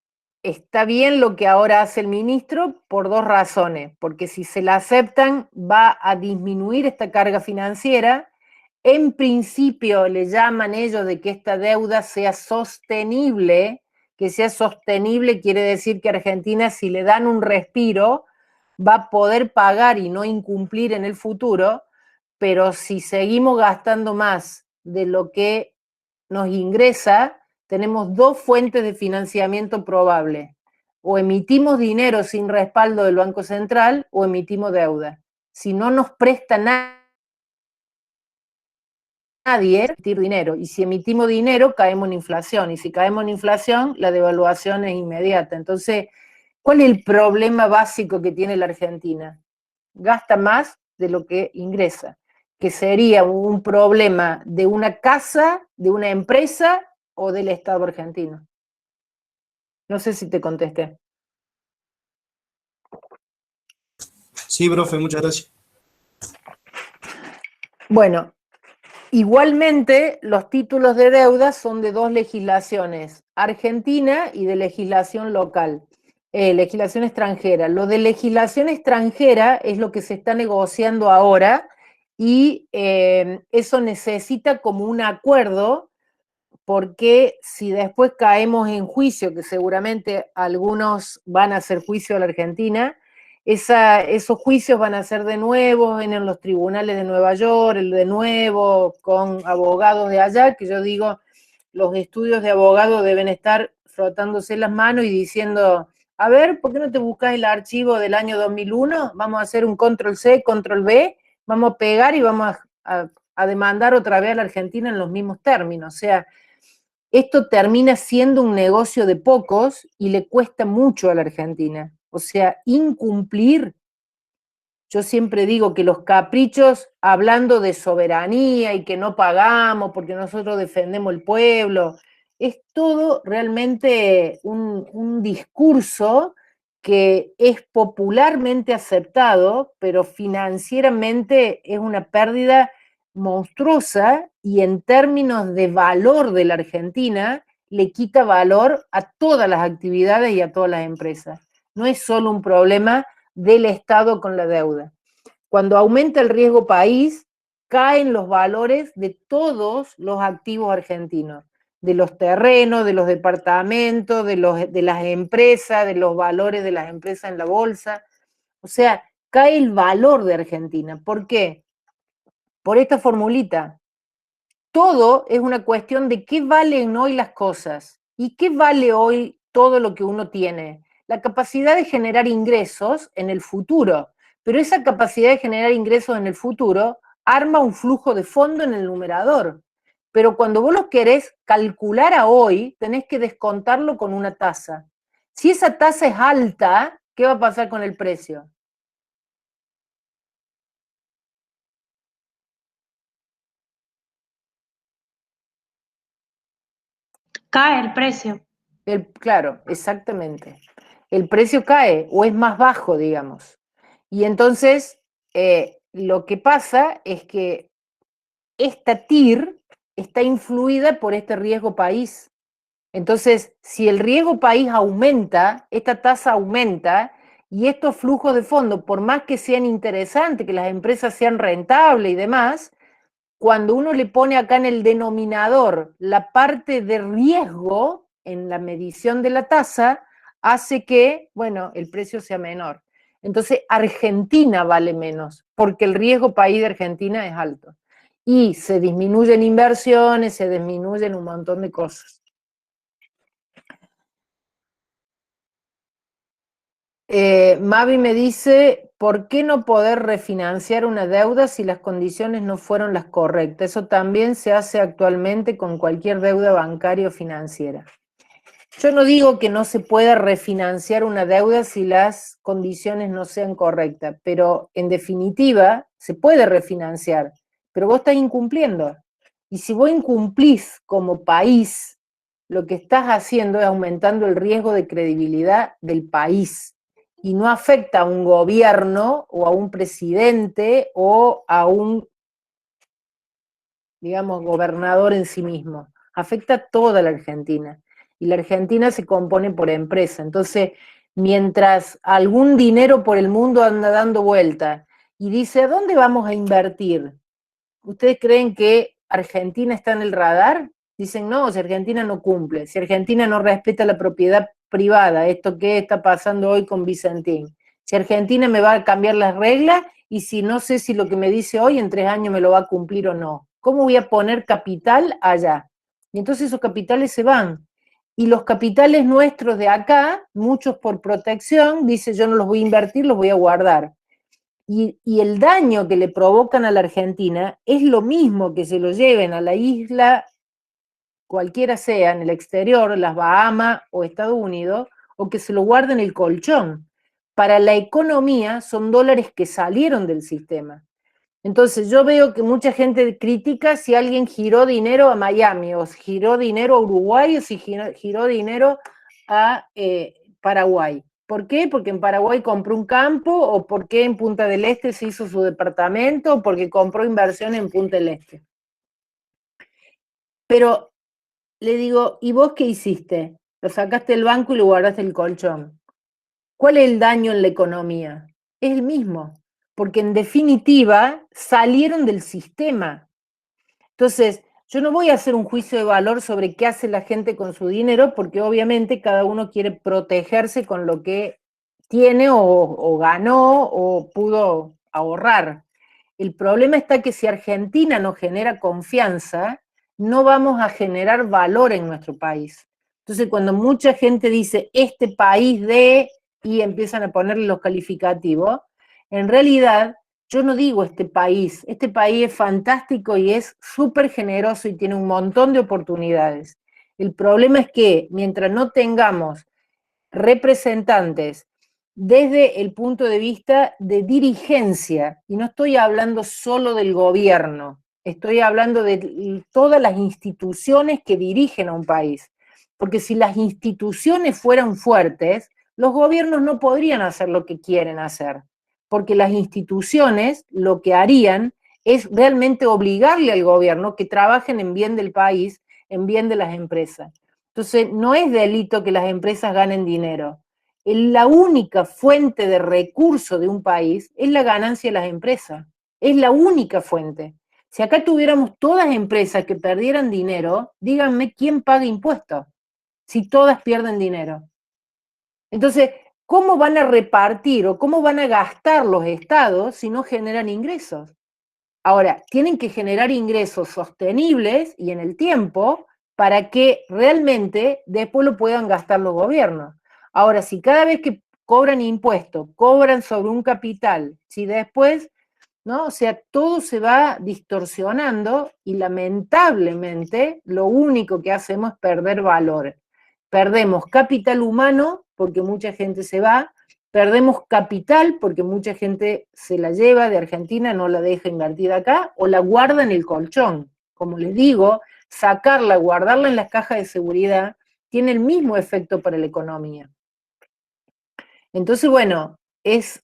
está bien lo que ahora hace el ministro por dos razones, porque si se la aceptan va a disminuir esta carga financiera. En principio le llaman ellos de que esta deuda sea sostenible, que sea sostenible quiere decir que Argentina, si le dan un respiro, va a poder pagar y no incumplir en el futuro, pero si seguimos gastando más de lo que nos ingresa, tenemos dos fuentes de financiamiento probables. O emitimos dinero sin respaldo del Banco Central o emitimos deuda. Si no nos presta nadie emitir dinero, y si emitimos dinero caemos en inflación, y si caemos en inflación la devaluación es inmediata. Entonces, ¿cuál es el problema básico que tiene la Argentina? Gasta más de lo que ingresa, que sería un problema de una casa, de una empresa o del Estado argentino. No sé si te contesté. Sí, profe, muchas gracias. Bueno, igualmente los títulos de deuda son de dos legislaciones, argentina y de legislación local, legislación extranjera. Lo de legislación extranjera es lo que se está negociando ahora y eso necesita como un acuerdo, porque si después caemos en juicio, que seguramente algunos van a hacer juicio a la Argentina, esos juicios van a ser de nuevo en los tribunales de Nueva York, de nuevo con abogados de allá, que yo digo, los estudios de abogado deben estar frotándose las manos y diciendo, a ver, ¿por qué no te buscas el archivo del año 2001? Vamos a hacer un control C, control V, vamos a pegar y vamos a demandar otra vez a la Argentina en los mismos términos. O sea, esto termina siendo un negocio de pocos y le cuesta mucho a la Argentina. O sea, incumplir, yo siempre digo que los caprichos, hablando de soberanía y que no pagamos porque nosotros defendemos el pueblo, es todo realmente un discurso que es popularmente aceptado, pero financieramente es una pérdida monstruosa y en términos de valor de la Argentina le quita valor a todas las actividades y a todas las empresas. No es solo un problema del Estado con la deuda. Cuando aumenta el riesgo país, caen los valores de todos los activos argentinos, de los terrenos, de los departamentos, de las empresas, de los valores de las empresas en la bolsa. O sea, cae el valor de Argentina. ¿Por qué? Por esta formulita. Todo es una cuestión de qué valen hoy las cosas y qué vale hoy todo lo que uno tiene. La capacidad de generar ingresos en el futuro, pero esa capacidad de generar ingresos en el futuro arma un flujo de fondo en el numerador. Pero cuando vos lo querés calcular a hoy, tenés que descontarlo con una tasa. Si esa tasa es alta, ¿qué va a pasar con el precio? Cae el precio. Claro, exactamente. El precio cae o es más bajo, digamos. Y entonces lo que pasa es que esta TIR está influida por este riesgo país. Entonces, si el riesgo país aumenta, esta tasa aumenta y estos flujos de fondos, por más que sean interesantes, que las empresas sean rentables y demás, cuando uno le pone acá en el denominador la parte de riesgo en la medición de la tasa, hace que, bueno, el precio sea menor. Entonces, Argentina vale menos, porque el riesgo país de Argentina es alto. Y se disminuyen inversiones, se disminuyen un montón de cosas. Mavi me dice, ¿por qué no poder refinanciar una deuda si las condiciones no fueron las correctas? Eso también se hace actualmente con cualquier deuda bancaria o financiera. Yo no digo que no se pueda refinanciar una deuda si las condiciones no sean correctas, pero en definitiva se puede refinanciar, pero vos estás incumpliendo. Y si vos incumplís como país, lo que estás haciendo es aumentando el riesgo de credibilidad del país y no afecta a un gobierno o a un presidente o a un, digamos, gobernador en sí mismo. Afecta a toda la Argentina. Y la Argentina se compone por empresa. Entonces, mientras algún dinero por el mundo anda dando vuelta y dice, ¿a dónde vamos a invertir? ¿Ustedes creen que Argentina está en el radar? Dicen, no, si Argentina no cumple, si Argentina no respeta la propiedad privada, esto que está pasando hoy con Vicentín. Si Argentina me va a cambiar las reglas y si no sé si lo que me dice hoy en 3 años me lo va a cumplir o no. ¿Cómo voy a poner capital allá? Y entonces esos capitales se van. Y los capitales nuestros de acá, muchos por protección, dice yo no los voy a invertir, los voy a guardar. Y el daño que le provocan a la Argentina es lo mismo que se lo lleven a la isla, cualquiera sea, en el exterior, las Bahamas o Estados Unidos, o que se lo guarden el colchón. Para la economía son dólares que salieron del sistema. Entonces yo veo que mucha gente critica si alguien giró dinero a Miami, o giró dinero a Uruguay, o si giró dinero a Paraguay. ¿Por qué? Porque en Paraguay compró un campo, o porque en Punta del Este se hizo su departamento, o porque compró inversión en Punta del Este. Pero le digo, ¿y vos qué hiciste? Lo sacaste del banco y lo guardaste el colchón. ¿Cuál es el daño en la economía? Es el mismo, porque en definitiva salieron del sistema. Entonces, yo no voy a hacer un juicio de valor sobre qué hace la gente con su dinero, porque obviamente cada uno quiere protegerse con lo que tiene o ganó o pudo ahorrar. El problema está que si Argentina no genera confianza, no vamos a generar valor en nuestro país. Entonces, cuando mucha gente dice, este país de, y empiezan a ponerle los calificativos, en realidad yo no digo este país es fantástico y es súper generoso y tiene un montón de oportunidades. El problema es que mientras no tengamos representantes desde el punto de vista de dirigencia, y no estoy hablando solo del gobierno, estoy hablando de todas las instituciones que dirigen a un país, porque si las instituciones fueran fuertes, los gobiernos no podrían hacer lo que quieren hacer, porque las instituciones lo que harían es realmente obligarle al gobierno que trabajen en bien del país, en bien de las empresas. Entonces, no es delito que las empresas ganen dinero. La única fuente de recurso de un país es la ganancia de las empresas. Es la única fuente. Si acá tuviéramos todas empresas que perdieran dinero, díganme quién paga impuestos, si todas pierden dinero. Entonces, ¿cómo van a repartir o cómo van a gastar los estados si no generan ingresos? Ahora, tienen que generar ingresos sostenibles y en el tiempo para que realmente después lo puedan gastar los gobiernos. Ahora, si cada vez que cobran impuestos, cobran sobre un capital, si después, ¿no? O sea, todo se va distorsionando y lamentablemente lo único que hacemos es perder valor. Perdemos capital humano porque mucha gente se va, perdemos capital porque mucha gente se la lleva de Argentina, no la deja invertida acá, o la guarda en el colchón. Como les digo, sacarla, guardarla en las cajas de seguridad, tiene el mismo efecto para la economía. Entonces, bueno, es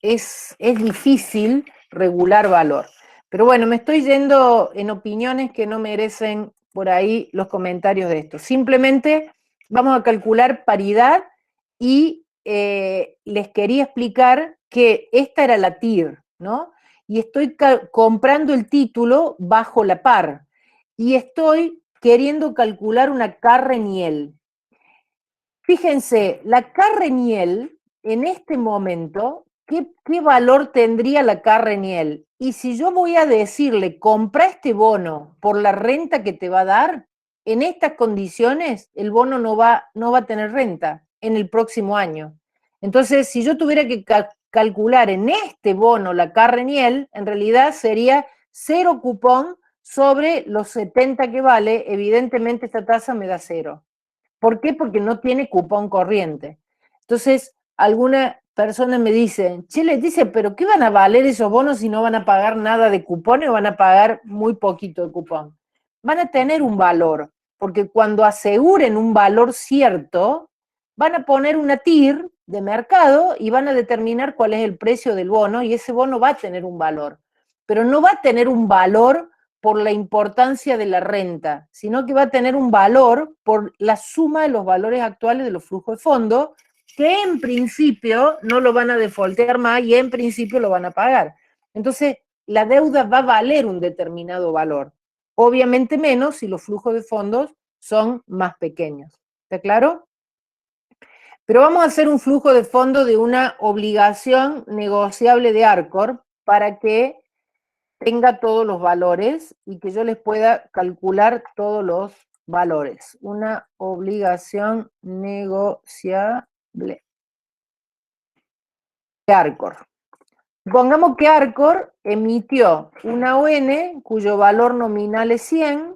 difícil regular valor. Pero bueno, me estoy yendo en opiniones que no merecen por ahí los comentarios de esto. Simplemente vamos a calcular paridad y les quería explicar que esta era la TIR, ¿no? Y estoy comprando el título bajo la par. Y estoy queriendo calcular una Carreniel. Fíjense, la Carreniel, en este momento, ¿qué valor tendría la Carreniel? Y si yo voy a decirle, compra este bono por la renta que te va a dar, en estas condiciones el bono no va a tener renta en el próximo año. Entonces, si yo tuviera que calcular en este bono la Carreniel, en realidad sería 0 cupón sobre los 70 que vale. Evidentemente esta tasa me da 0. ¿Por qué? Porque no tiene cupón corriente. Entonces, alguna persona me dice, Chile dice, pero ¿qué van a valer esos bonos si no van a pagar nada de cupón o van a pagar muy poquito de cupón? Van a tener un valor, porque cuando aseguren un valor cierto, van a poner una TIR de mercado y van a determinar cuál es el precio del bono y ese bono va a tener un valor. Pero no va a tener un valor por la importancia de la renta, sino que va a tener un valor por la suma de los valores actuales de los flujos de fondo, que en principio no lo van a defaultear más y en principio lo van a pagar. Entonces, la deuda va a valer un determinado valor. Obviamente menos si los flujos de fondos son más pequeños. ¿Está claro? Pero vamos a hacer un flujo de fondo de una obligación negociable de Arcor para que tenga todos los valores y que yo les pueda calcular todos los valores. Una obligación negociable de Arcor. Pongamos que Arcor emitió una ON cuyo valor nominal es 100,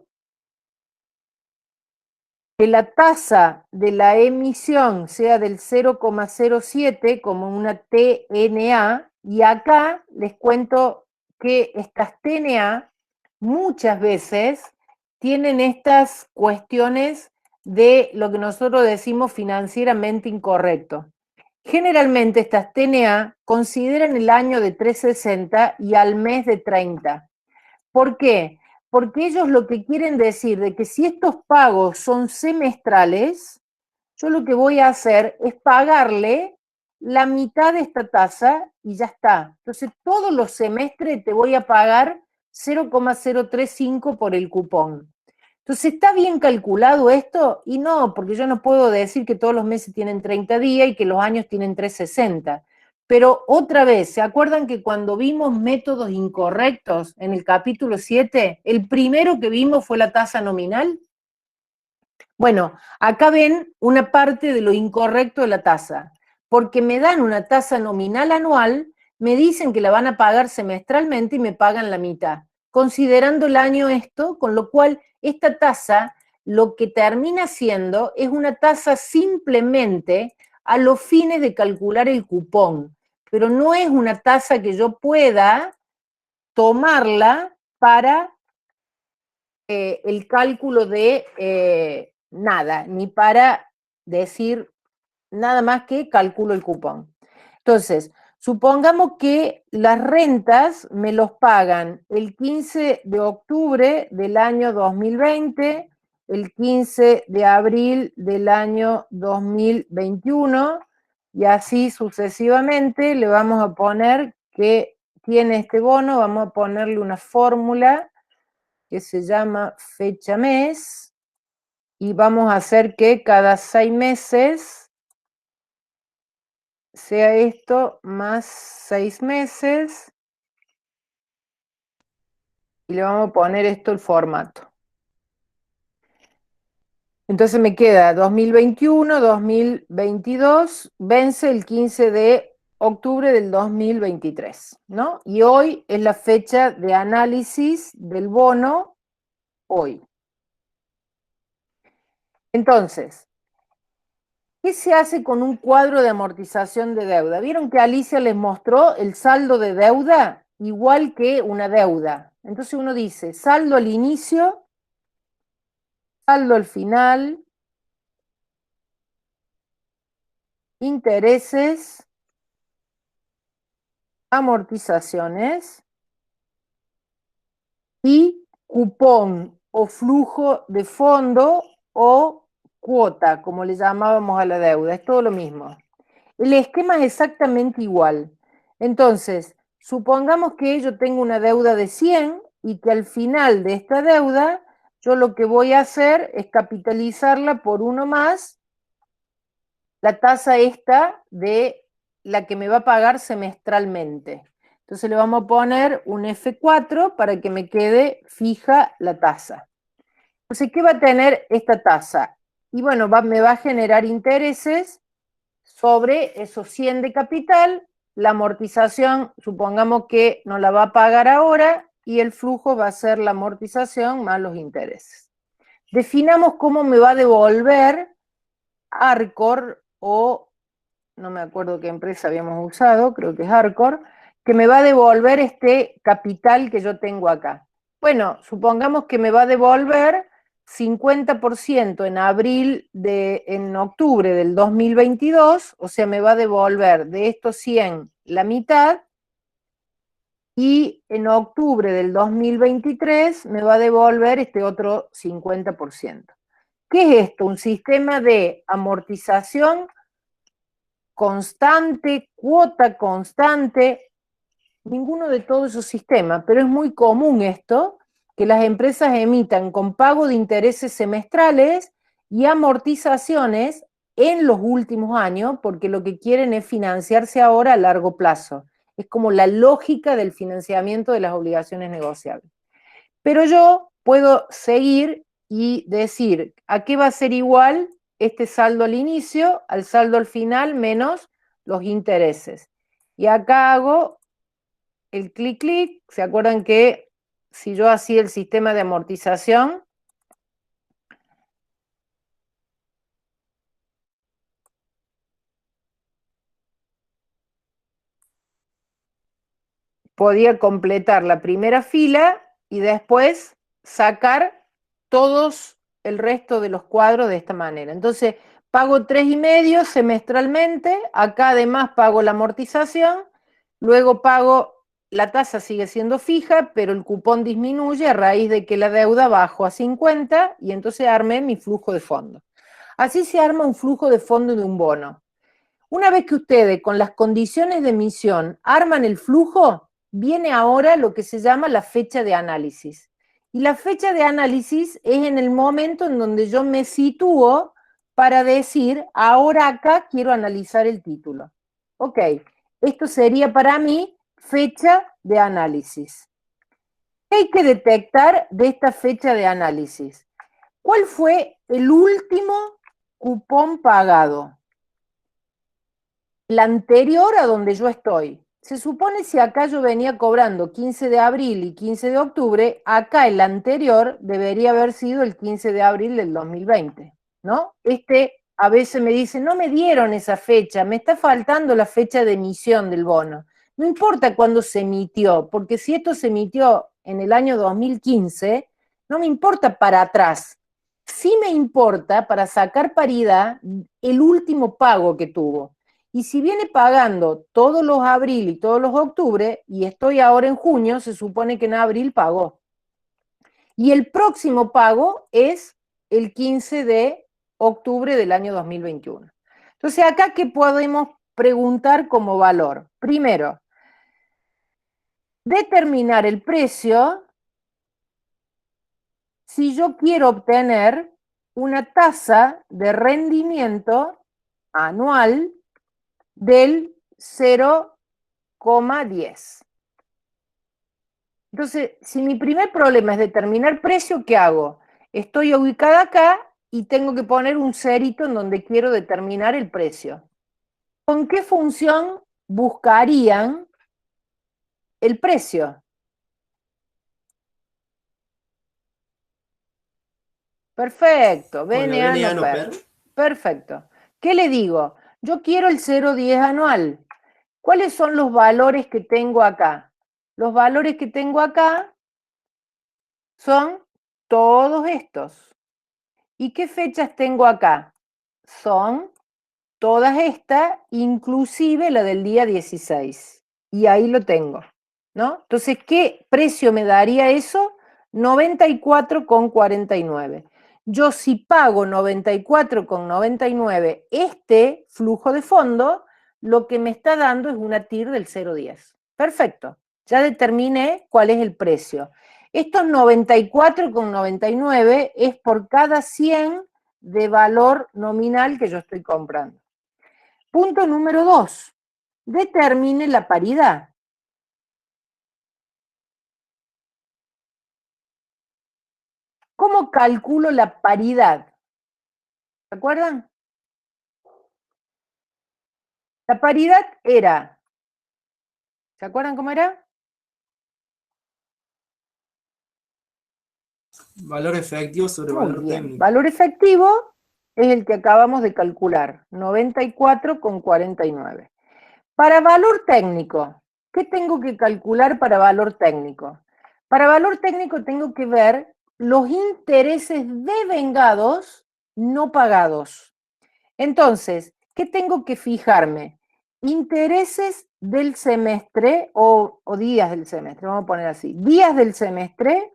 que la tasa de la emisión sea del 0,07 como una TNA, y acá les cuento que estas TNA muchas veces tienen estas cuestiones de lo que nosotros decimos financieramente incorrecto. Generalmente estas TNA consideran el año de 360 y al mes de 30. ¿Por qué? Porque ellos lo que quieren decir de que si estos pagos son semestrales, yo lo que voy a hacer es pagarle la mitad de esta tasa y ya está. Entonces, todos los semestres te voy a pagar 0,035 por el cupón. Entonces, ¿está bien calculado esto? Y no, porque yo no puedo decir que todos los meses tienen 30 días y que los años tienen 360. Pero otra vez, ¿se acuerdan que cuando vimos métodos incorrectos en el capítulo 7, el primero que vimos fue la tasa nominal? Bueno, acá ven una parte de lo incorrecto de la tasa, porque me dan una tasa nominal anual, me dicen que la van a pagar semestralmente y me pagan la mitad, considerando el año esto, con lo cual esta tasa lo que termina siendo es una tasa simplemente a los fines de calcular el cupón, pero no es una tasa que yo pueda tomarla para el cálculo de nada, ni para decir nada más que calculo el cupón. Entonces, supongamos que las rentas me los pagan el 15 de octubre del año 2020, el 15 de abril del año 2021, y así sucesivamente. Le vamos a poner que tiene este bono, vamos a ponerle una fórmula que se llama fecha mes, y vamos a hacer que cada 6 meses sea esto más 6 meses, y le vamos a poner esto el formato. Entonces me queda 2021, 2022, vence el 15 de octubre del 2023, ¿no? Y hoy es la fecha de análisis del bono, hoy. Entonces, ¿qué se hace con un cuadro de amortización de deuda? ¿Vieron que Alicia les mostró el saldo de deuda igual que una deuda? Entonces uno dice saldo al inicio, saldo al final intereses, amortizaciones y cupón o flujo de fondo o cuota, como le llamábamos a la deuda, es todo lo mismo. El esquema es exactamente igual. Entonces, supongamos que yo tengo una deuda de 100 y que al final de esta deuda yo lo que voy a hacer es capitalizarla por uno más la tasa esta de la que me va a pagar semestralmente. Entonces le vamos a poner un F4 para que me quede fija la tasa. Entonces, ¿qué va a tener esta tasa? Y bueno, me va a generar intereses sobre esos 100 de capital, la amortización, supongamos que no la va a pagar ahora, y el flujo va a ser la amortización más los intereses. Definamos cómo me va a devolver Arcor o, no me acuerdo qué empresa habíamos usado, creo que es Arcor, que me va a devolver este capital que yo tengo acá. Bueno, supongamos que me va a devolver 50% en octubre del 2022, o sea, me va a devolver de estos 100 la mitad, y en octubre del 2023 me va a devolver este otro 50%. ¿Qué es esto? Un sistema de amortización constante, cuota constante, ninguno de todos esos sistemas, pero es muy común esto, que las empresas emitan con pago de intereses semestrales y amortizaciones en los últimos años, porque lo que quieren es financiarse ahora a largo plazo. Es como la lógica del financiamiento de las obligaciones negociables. Pero yo puedo seguir y decir, ¿a qué va a ser igual este saldo al inicio al saldo al final menos los intereses? Y acá hago el clic, clic. ¿Se acuerdan que si yo hacía el sistema de amortización, podía completar la primera fila y después sacar todos el resto de los cuadros de esta manera? Entonces, pago 3,5 semestralmente, acá además pago la amortización, luego pago, la tasa sigue siendo fija, pero el cupón disminuye a raíz de que la deuda bajó a 50 y entonces armé mi flujo de fondo. Así se arma un flujo de fondo de un bono. Una vez que ustedes con las condiciones de emisión arman el flujo, viene ahora lo que se llama la fecha de análisis. Y la fecha de análisis es en el momento en donde yo me sitúo para decir, ahora acá quiero analizar el título. Ok, esto sería para mí fecha de análisis. ¿Qué hay que detectar de esta fecha de análisis? ¿Cuál fue el último cupón pagado? La anterior a donde yo estoy. Se supone si acá yo venía cobrando 15 de abril y 15 de octubre, acá el anterior debería haber sido el 15 de abril del 2020, ¿no? A veces me dice, no me dieron esa fecha, me está faltando la fecha de emisión del bono. No importa cuándo se emitió, porque si esto se emitió en el año 2015, no me importa para atrás. Sí me importa para sacar paridad el último pago que tuvo. Y si viene pagando todos los abril y todos los octubre, y estoy ahora en junio, se supone que en abril pagó. Y el próximo pago es el 15 de octubre del año 2021. Entonces, acá, ¿qué podemos preguntar como valor? Primero, determinar el precio si yo quiero obtener una tasa de rendimiento anual del 0,10. Entonces, si mi primer problema es determinar precio, ¿qué hago? Estoy ubicada acá y tengo que poner un cerito en donde quiero determinar el precio. ¿Con qué función buscarían el precio? Perfecto, BNA no PER. Perfecto. ¿Qué le digo? Yo quiero el 0,10 anual. ¿Cuáles son los valores que tengo acá? Los valores que tengo acá son todos estos. ¿Y qué fechas tengo acá? Son todas estas, inclusive la del día 16. Y ahí lo tengo, ¿no? Entonces, ¿qué precio me daría eso? 94,49. Yo si pago 94,99 este flujo de fondo, lo que me está dando es una TIR del 0,10. Perfecto, ya determiné cuál es el precio. Estos 94,99 es por cada 100 de valor nominal que yo estoy comprando. Punto número 2. Determine la paridad. ¿Cómo calculo la paridad? ¿Se acuerdan? La paridad era, ¿se acuerdan cómo era? Valor efectivo sobre Muy valor bien. técnico. Valor efectivo es el que acabamos de calcular, 94,49. Para valor técnico, ¿qué tengo que calcular para valor técnico? Para valor técnico tengo que ver los intereses devengados no pagados. Entonces, ¿qué tengo que fijarme? Intereses del semestre o días del semestre, vamos a poner así, días del semestre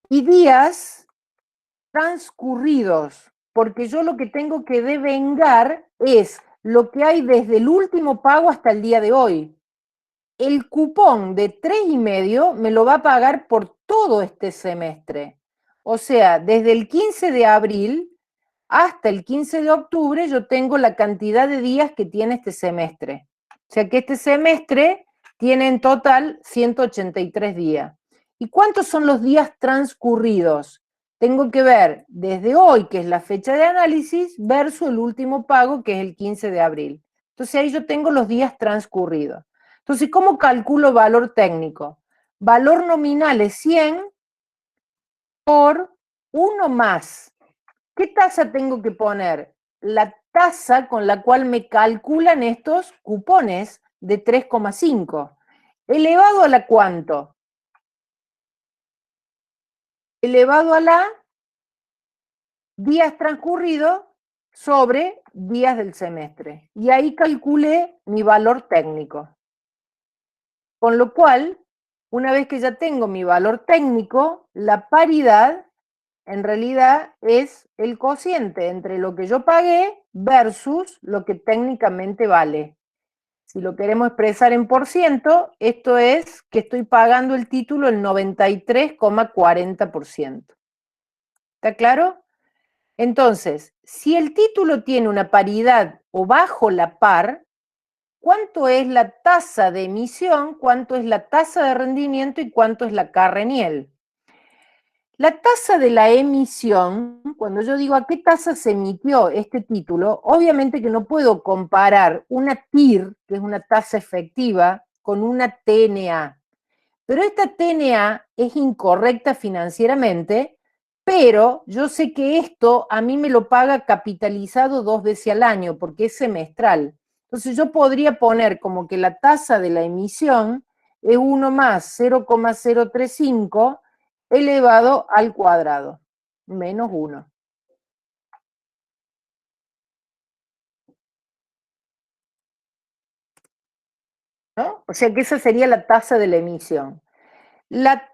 y días transcurridos, porque yo lo que tengo que devengar es lo que hay desde el último pago hasta el día de hoy. El cupón de 3,5 me lo va a pagar por todo este semestre. O sea, desde el 15 de abril hasta el 15 de octubre yo tengo la cantidad de días que tiene este semestre. O sea que este semestre tiene en total 183 días. ¿Y cuántos son los días transcurridos? Tengo que ver desde hoy, que es la fecha de análisis, versus el último pago, que es el 15 de abril. Entonces ahí yo tengo los días transcurridos. Entonces, ¿cómo calculo valor técnico? Valor nominal es 100 por 1 más. ¿Qué tasa tengo que poner? La tasa con la cual me calculan estos cupones de 3,5. ¿Elevado a la cuánto? Elevado a la días transcurridos sobre días del semestre. Y ahí calculé mi valor técnico. Con lo cual, una vez que ya tengo mi valor técnico, la paridad en realidad es el cociente entre lo que yo pagué versus lo que técnicamente vale. Si lo queremos expresar en por ciento, esto es que estoy pagando el título el 93,40%. ¿Está claro? Entonces, si el título tiene una paridad o bajo la par, ¿cuánto es la tasa de emisión, cuánto es la tasa de rendimiento y cuánto es la Carreniel? La tasa de la emisión, cuando yo digo a qué tasa se emitió este título, obviamente que no puedo comparar una TIR, que es una tasa efectiva, con una TNA. Pero esta TNA es incorrecta financieramente, pero yo sé que esto a mí me lo paga capitalizado 2 veces al año, porque es semestral. Entonces yo podría poner como que la tasa de la emisión es 1 más 0,035 elevado al cuadrado, menos 1. ¿No? O sea que esa sería la tasa de la emisión. La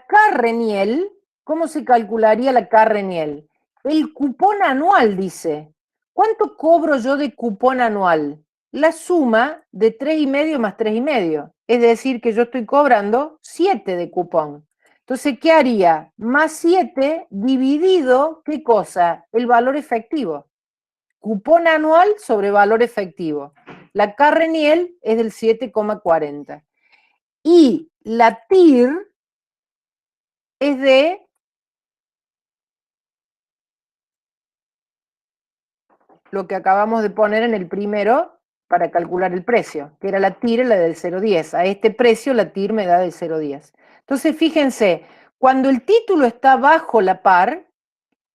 Carreniel, ¿cómo se calcularía la Carreniel? El cupón anual, dice. ¿Cuánto cobro yo de cupón anual? La suma de 3,5 más 3,5. Es decir, que yo estoy cobrando 7 de cupón. Entonces, ¿qué haría? Más 7 dividido, ¿qué cosa? El valor efectivo. Cupón anual sobre valor efectivo. La Carreniel es del 7,40. Y la TIR es de lo que acabamos de poner en el primero para calcular el precio, que era la TIR, la del 0,10. A este precio la TIR me da del 0,10. Entonces, fíjense, cuando el título está bajo la par,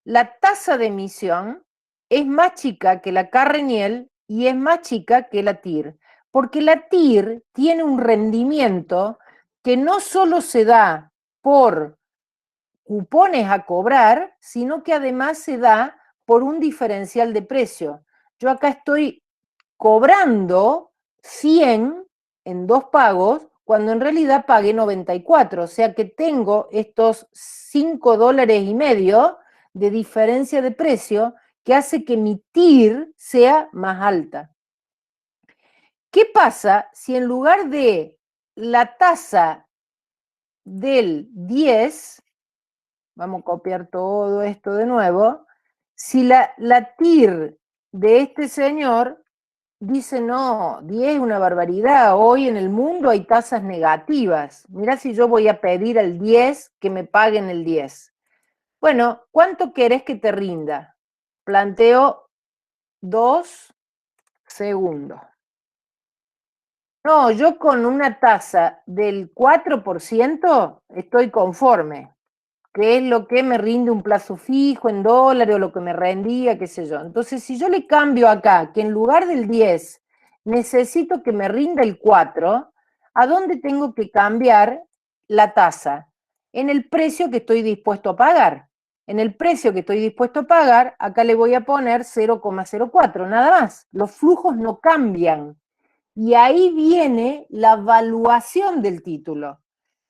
la tasa de emisión es más chica que la Carreniel y es más chica que la TIR, porque la TIR tiene un rendimiento que no solo se da por cupones a cobrar, sino que además se da por un diferencial de precio. Yo acá estoy cobrando 100 en 2 pagos, cuando en realidad pagué 94, o sea que tengo estos $5,50 de diferencia de precio que hace que mi TIR sea más alta. ¿Qué pasa si en lugar de la tasa del 10, vamos a copiar todo esto de nuevo, si la TIR de este señor dice, no, 10 es una barbaridad, hoy en el mundo hay tasas negativas, mirá si yo voy a pedir al 10 que me paguen el 10. Bueno, ¿cuánto querés que te rinda? Planteo 2 segundos. No, yo con una tasa del 4% estoy conforme, que es lo que me rinde un plazo fijo en dólares o lo que me rendía, qué sé yo. Entonces, si yo le cambio acá, que en lugar del 10 necesito que me rinda el 4, ¿a dónde tengo que cambiar la tasa? En el precio que estoy dispuesto a pagar. En el precio que estoy dispuesto a pagar, acá le voy a poner 0,04, nada más. Los flujos no cambian. Y ahí viene la valuación del título.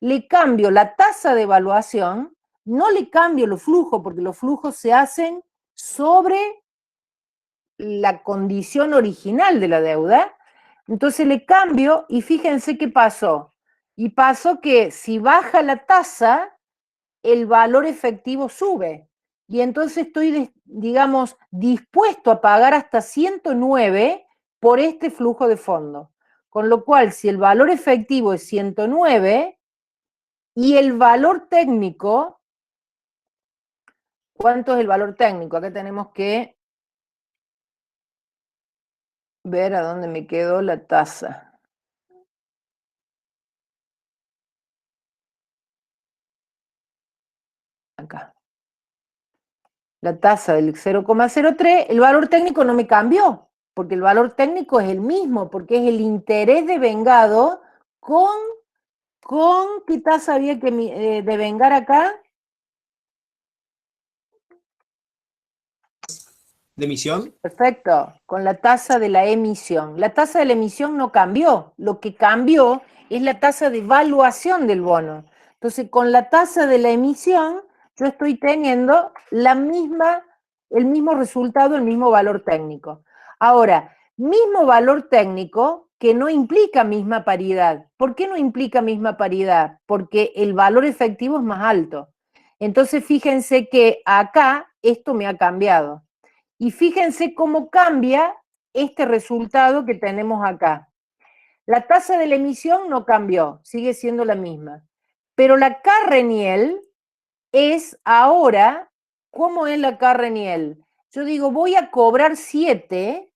Le cambio la tasa de evaluación, no le cambio los flujos, porque los flujos se hacen sobre la condición original de la deuda. Entonces le cambio y fíjense qué pasó. Y pasó que si baja la tasa, el valor efectivo sube. Y entonces estoy, digamos, dispuesto a pagar hasta 109 por este flujo de fondo. Con lo cual, si el valor efectivo es 109 y el valor técnico, ¿cuánto es el valor técnico? Acá tenemos que ver a dónde me quedó la tasa. Acá. La tasa del 0,03, el valor técnico no me cambió, porque el valor técnico es el mismo, porque es el interés devengado con ¿qué tasa había que devengar acá? ¿De emisión? Perfecto, con la tasa de la emisión. La tasa de la emisión no cambió, lo que cambió es la tasa de evaluación del bono. Entonces, con la tasa de la emisión, yo estoy teniendo el mismo resultado, el mismo valor técnico. Ahora, mismo valor técnico que no implica misma paridad. ¿Por qué no implica misma paridad? Porque el valor efectivo es más alto. Entonces, fíjense que acá esto me ha cambiado. Y fíjense cómo cambia este resultado que tenemos acá. La tasa de la emisión no cambió, sigue siendo la misma. Pero la Carreniel es ahora, ¿cómo es la Carreniel? Yo digo, voy a cobrar 7,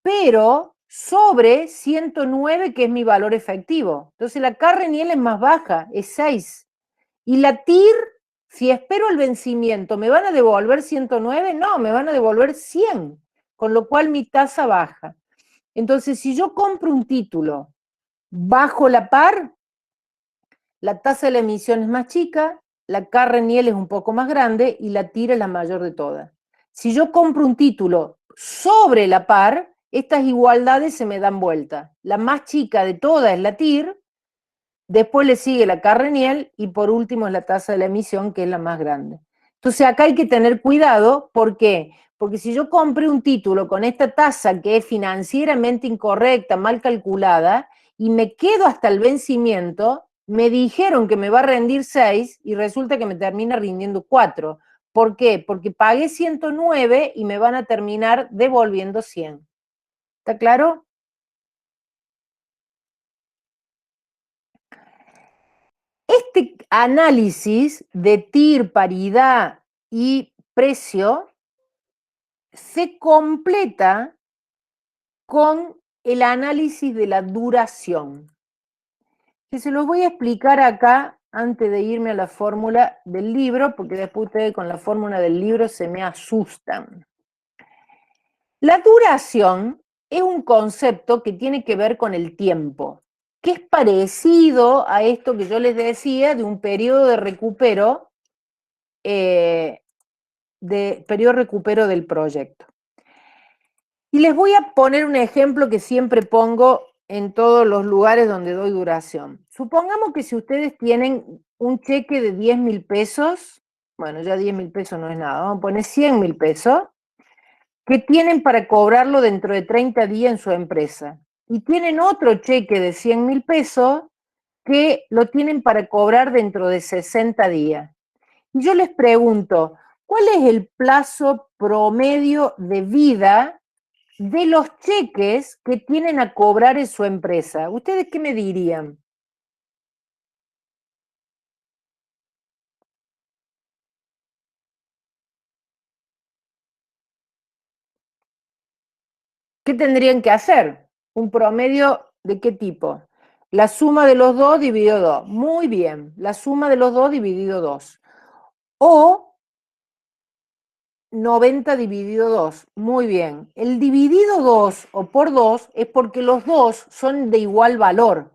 pero sobre 109, que es mi valor efectivo. Entonces la Carreniel es más baja, es 6. Y la TIR, si espero el vencimiento, ¿me van a devolver 109? No, me van a devolver 100, con lo cual mi tasa baja. Entonces, si yo compro un título bajo la par, la tasa de la emisión es más chica, la Carreniel es un poco más grande y la TIR es la mayor de todas. Si yo compro un título sobre la par, estas igualdades se me dan vuelta. La más chica de todas es la TIR, después le sigue la Carreniel y por último es la tasa de la emisión, que es la más grande. Entonces acá hay que tener cuidado, ¿por qué? Porque si yo compré un título con esta tasa que es financieramente incorrecta, mal calculada, y me quedo hasta el vencimiento, me dijeron que me va a rendir 6 y resulta que me termina rindiendo 4. ¿Por qué? Porque pagué 109 y me van a terminar devolviendo 100. ¿Está claro? Este análisis de TIR, paridad y precio se completa con el análisis de la duración, que se los voy a explicar acá antes de irme a la fórmula del libro, porque después ustedes con la fórmula del libro se me asustan. La duración es un concepto que tiene que ver con el tiempo, que es parecido a esto que yo les decía de un periodo de recupero de periodo recupero del proyecto. Y les voy a poner un ejemplo que siempre pongo en todos los lugares donde doy duración. Supongamos que si ustedes tienen un cheque de 10.000 pesos, bueno, ya 10.000 pesos no es nada, vamos a poner 100.000 pesos, que tienen para cobrarlo dentro de 30 días en su empresa. Y tienen otro cheque de 100.000 pesos que lo tienen para cobrar dentro de 60 días. Y yo les pregunto, ¿cuál es el plazo promedio de vida de los cheques que tienen a cobrar en su empresa? ¿Ustedes qué me dirían? ¿Qué tendrían que hacer? ¿Un promedio de qué tipo? La suma de los dos dividido 2. Muy bien, la suma de los dos dividido 2. O 90 dividido 2. Muy bien. El dividido 2 o por 2 es porque los dos son de igual valor.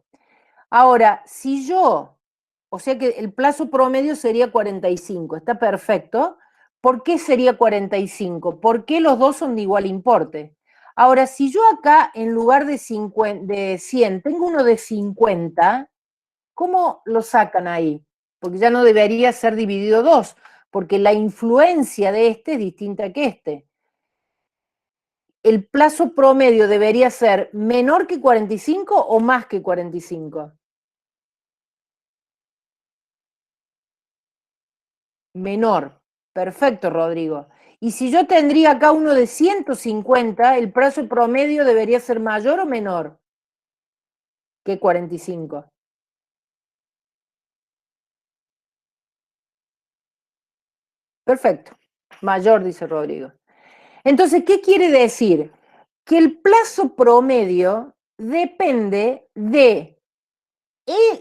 Ahora, si yo, o sea que el plazo promedio sería 45, está perfecto. ¿Por qué sería 45? Porque los dos son de igual importe. Ahora, si yo acá en lugar de 100 tengo uno de 50, ¿cómo lo sacan ahí? Porque ya no debería ser dividido 2, porque la influencia de este es distinta que este. ¿El plazo promedio debería ser menor que 45 o más que 45? Menor. Perfecto, Rodrigo. Y si yo tendría acá uno de 150, ¿el plazo promedio debería ser mayor o menor que 45? Perfecto. Mayor, dice Rodrigo. Entonces, ¿qué quiere decir? Que el plazo promedio depende de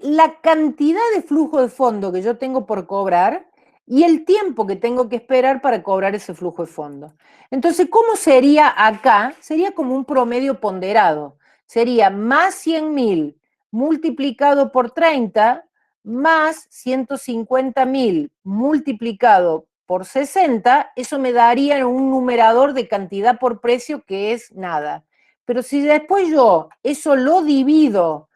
la cantidad de flujo de fondo que yo tengo por cobrar y el tiempo que tengo que esperar para cobrar ese flujo de fondo. Entonces, ¿cómo sería acá? Sería como un promedio ponderado. Sería más 100.000 multiplicado por 30 más 150.000 multiplicado por 60, eso me daría un numerador de cantidad por precio que es nada. Pero si después yo eso lo divido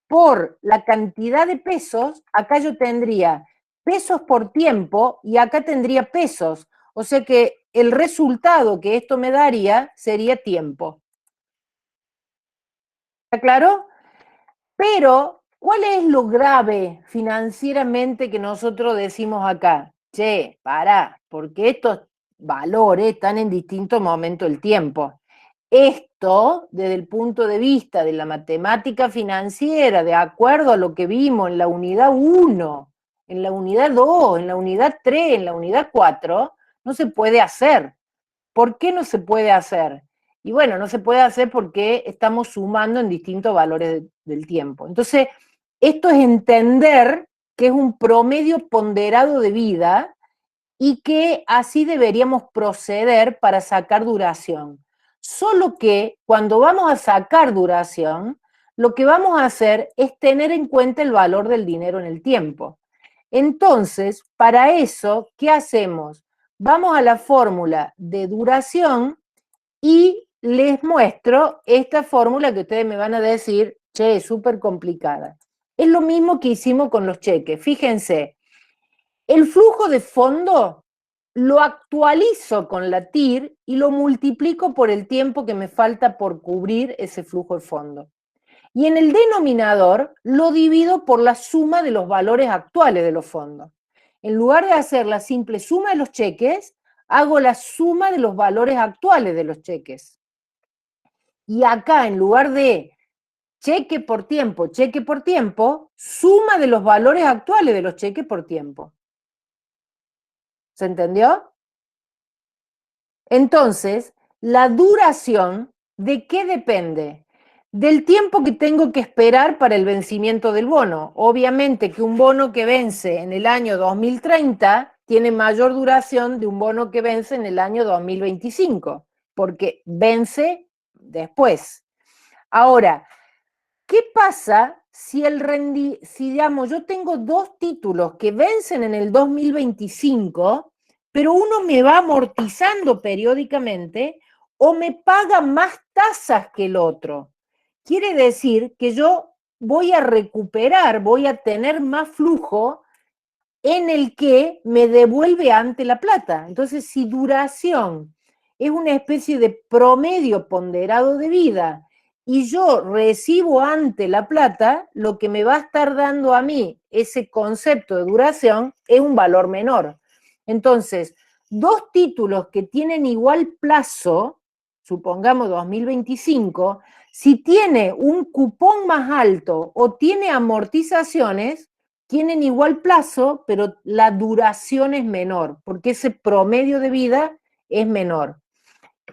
por la cantidad de pesos, acá yo tendría pesos por tiempo y acá tendría pesos. O sea que el resultado que esto me daría sería tiempo. ¿Está claro? Pero, ¿cuál es lo grave financieramente que nosotros decimos acá? Che, pará, porque estos valores están en distintos momentos del tiempo. Esto, desde el punto de vista de la matemática financiera, de acuerdo a lo que vimos en la unidad 1, en la unidad 2, en la unidad 3, en la unidad 4, no se puede hacer. ¿Por qué no se puede hacer? Y bueno, no se puede hacer porque estamos sumando en distintos valores del tiempo. Entonces, esto es entender que es un promedio ponderado de vida y que así deberíamos proceder para sacar duración. Solo que cuando vamos a sacar duración, lo que vamos a hacer es tener en cuenta el valor del dinero en el tiempo. Entonces, para eso, ¿qué hacemos? Vamos a la fórmula de duración y les muestro esta fórmula que ustedes me van a decir, che, es súper complicada. Es lo mismo que hicimos con los cheques. Fíjense, el flujo de fondo lo actualizo con la TIR y lo multiplico por el tiempo que me falta por cubrir ese flujo de fondo. Y en el denominador lo divido por la suma de los valores actuales de los fondos. En lugar de hacer la simple suma de los cheques, hago la suma de los valores actuales de los cheques. Y acá, en lugar de cheque por tiempo, suma de los valores actuales de los cheques por tiempo. ¿Se entendió? Entonces, la duración, ¿de qué depende? Del tiempo que tengo que esperar para el vencimiento del bono. Obviamente que un bono que vence en el año 2030 tiene mayor duración de un bono que vence en el año 2025, porque vence después. Ahora, ¿qué pasa si digamos, yo tengo dos títulos que vencen en el 2025, pero uno me va amortizando periódicamente o me paga más tasas que el otro. Quiere decir que yo voy a recuperar, voy a tener más flujo en el que me devuelve antes la plata. Entonces, si duración es una especie de promedio ponderado de vida y yo recibo antes la plata, lo que me va a estar dando a mí ese concepto de duración es un valor menor. Entonces, dos títulos que tienen igual plazo, supongamos 2025, si tiene un cupón más alto o tiene amortizaciones, tienen igual plazo, pero la duración es menor, porque ese promedio de vida es menor.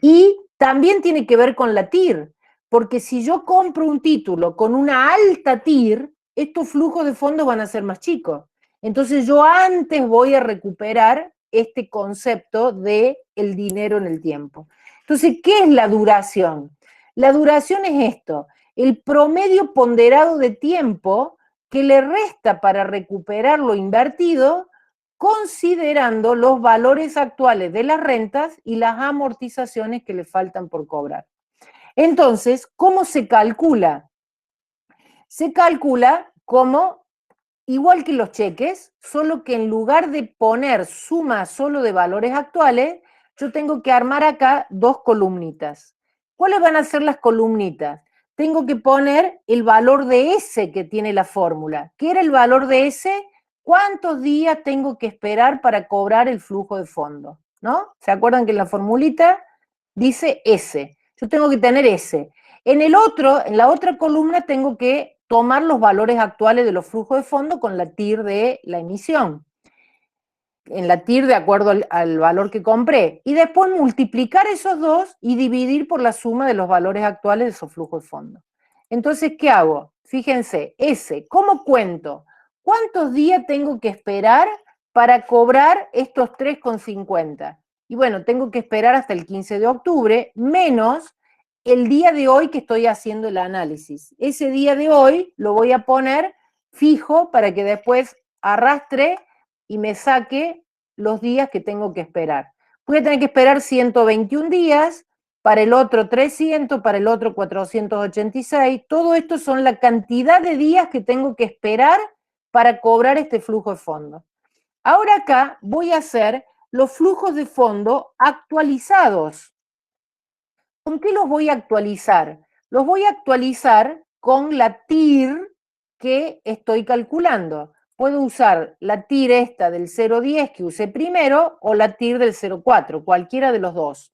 Y también tiene que ver con la TIR, porque si yo compro un título con una alta TIR, estos flujos de fondos van a ser más chicos. Entonces yo antes voy a recuperar este concepto de el dinero en el tiempo. Entonces, ¿qué es la duración? La duración es esto, el promedio ponderado de tiempo que le resta para recuperar lo invertido, considerando los valores actuales de las rentas y las amortizaciones que le faltan por cobrar. Entonces, ¿cómo se calcula? Se calcula como, igual que los cheques, solo que en lugar de poner suma solo de valores actuales, yo tengo que armar acá dos columnitas. ¿Cuáles van a ser las columnitas? Tengo que poner el valor de S que tiene la fórmula. ¿Qué era el valor de S? ¿Cuántos días tengo que esperar para cobrar el flujo de fondo? ¿No? ¿Se acuerdan que en la formulita dice S? Yo tengo que tener S. En la otra columna tengo que tomar los valores actuales de los flujos de fondo con la TIR de la emisión. En la TIR de acuerdo al valor que compré. Y después multiplicar esos dos y dividir por la suma de los valores actuales de esos flujos de fondo. Entonces, ¿qué hago? Fíjense, S, ¿cómo cuento? ¿Cuántos días tengo que esperar para cobrar estos 3,50? Y bueno, tengo que esperar hasta el 15 de octubre, menos el día de hoy que estoy haciendo el análisis. Ese día de hoy lo voy a poner fijo para que después arrastre y me saque los días que tengo que esperar. Voy a tener que esperar 121 días, para el otro 300, para el otro 486. Todo esto son la cantidad de días que tengo que esperar para cobrar este flujo de fondo. Ahora acá voy a hacer los flujos de fondo actualizados. ¿Con qué los voy a actualizar? Los voy a actualizar con la TIR que estoy calculando. Puedo usar la TIR esta del 0,10 que usé primero o la TIR del 0,4, cualquiera de los dos.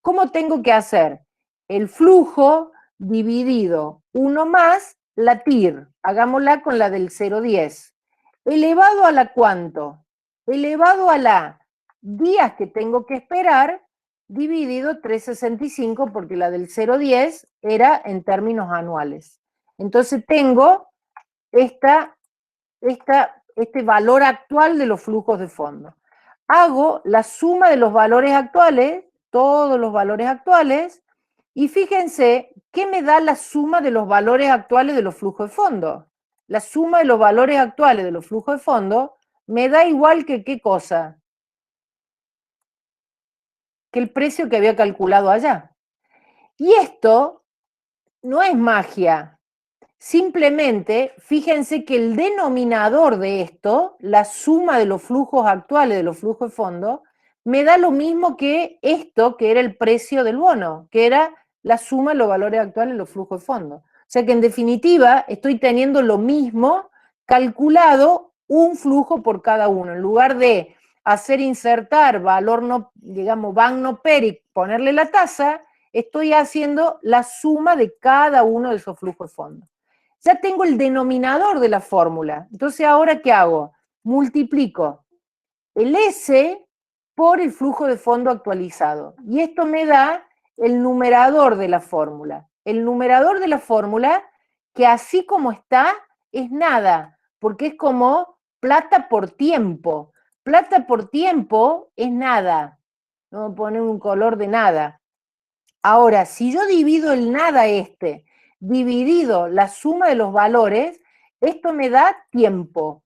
¿Cómo tengo que hacer? El flujo dividido 1 más la TIR. Hagámosla con la del 0,10. Elevado a la ¿cuánto? Elevado a la días que tengo que esperar dividido 365 porque la del 0,10 era en términos anuales. Entonces tengo este valor actual de los flujos de fondo. Hago la suma de los valores actuales, todos los valores actuales, y fíjense qué me da la suma de los valores actuales de los flujos de fondo. La suma de los valores actuales de los flujos de fondo me da igual que ¿qué cosa? Que el precio que había calculado allá. Y esto no es magia. Simplemente, fíjense que el denominador de esto, la suma de los flujos actuales de los flujos de fondo, me da lo mismo que esto, que era el precio del bono, que era la suma de los valores actuales de los flujos de fondo. O sea que en definitiva estoy teniendo lo mismo calculado un flujo por cada uno. En lugar de hacer insertar valor no, digamos, BAN no PERIC, ponerle la tasa, estoy haciendo la suma de cada uno de esos flujos de fondo. Ya tengo el denominador de la fórmula. Entonces, ¿ahora qué hago? Multiplico el S por el flujo de fondo actualizado. Y esto me da el numerador de la fórmula. El numerador de la fórmula, que así como está, es nada, porque es como plata por tiempo. Plata por tiempo es nada. Vamos a poner un color de nada. Ahora, si yo divido el nada dividido la suma de los valores, esto me da tiempo.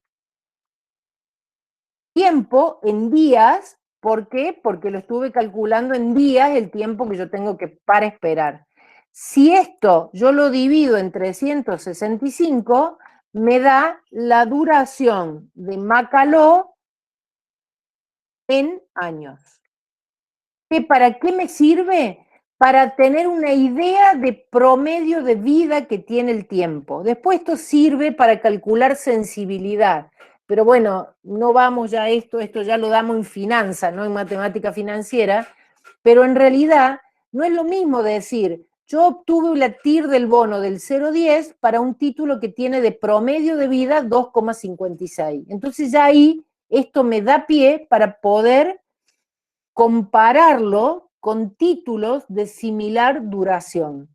Tiempo en días ¿Por qué? Porque lo estuve calculando en días el tiempo que yo tengo que para esperar. Si esto yo lo divido en 365, me da la duración de Macaló en años. ¿Para qué me sirve? Para tener una idea de promedio de vida que tiene el tiempo. Después esto sirve para calcular sensibilidad. Pero bueno, no vamos ya a esto ya lo damos en finanzas, no en matemática financiera, pero en realidad no es lo mismo decir, yo obtuve la TIR del bono del 0,10 para un título que tiene de promedio de vida 2,56. Entonces ya ahí esto me da pie para poder compararlo con títulos de similar duración.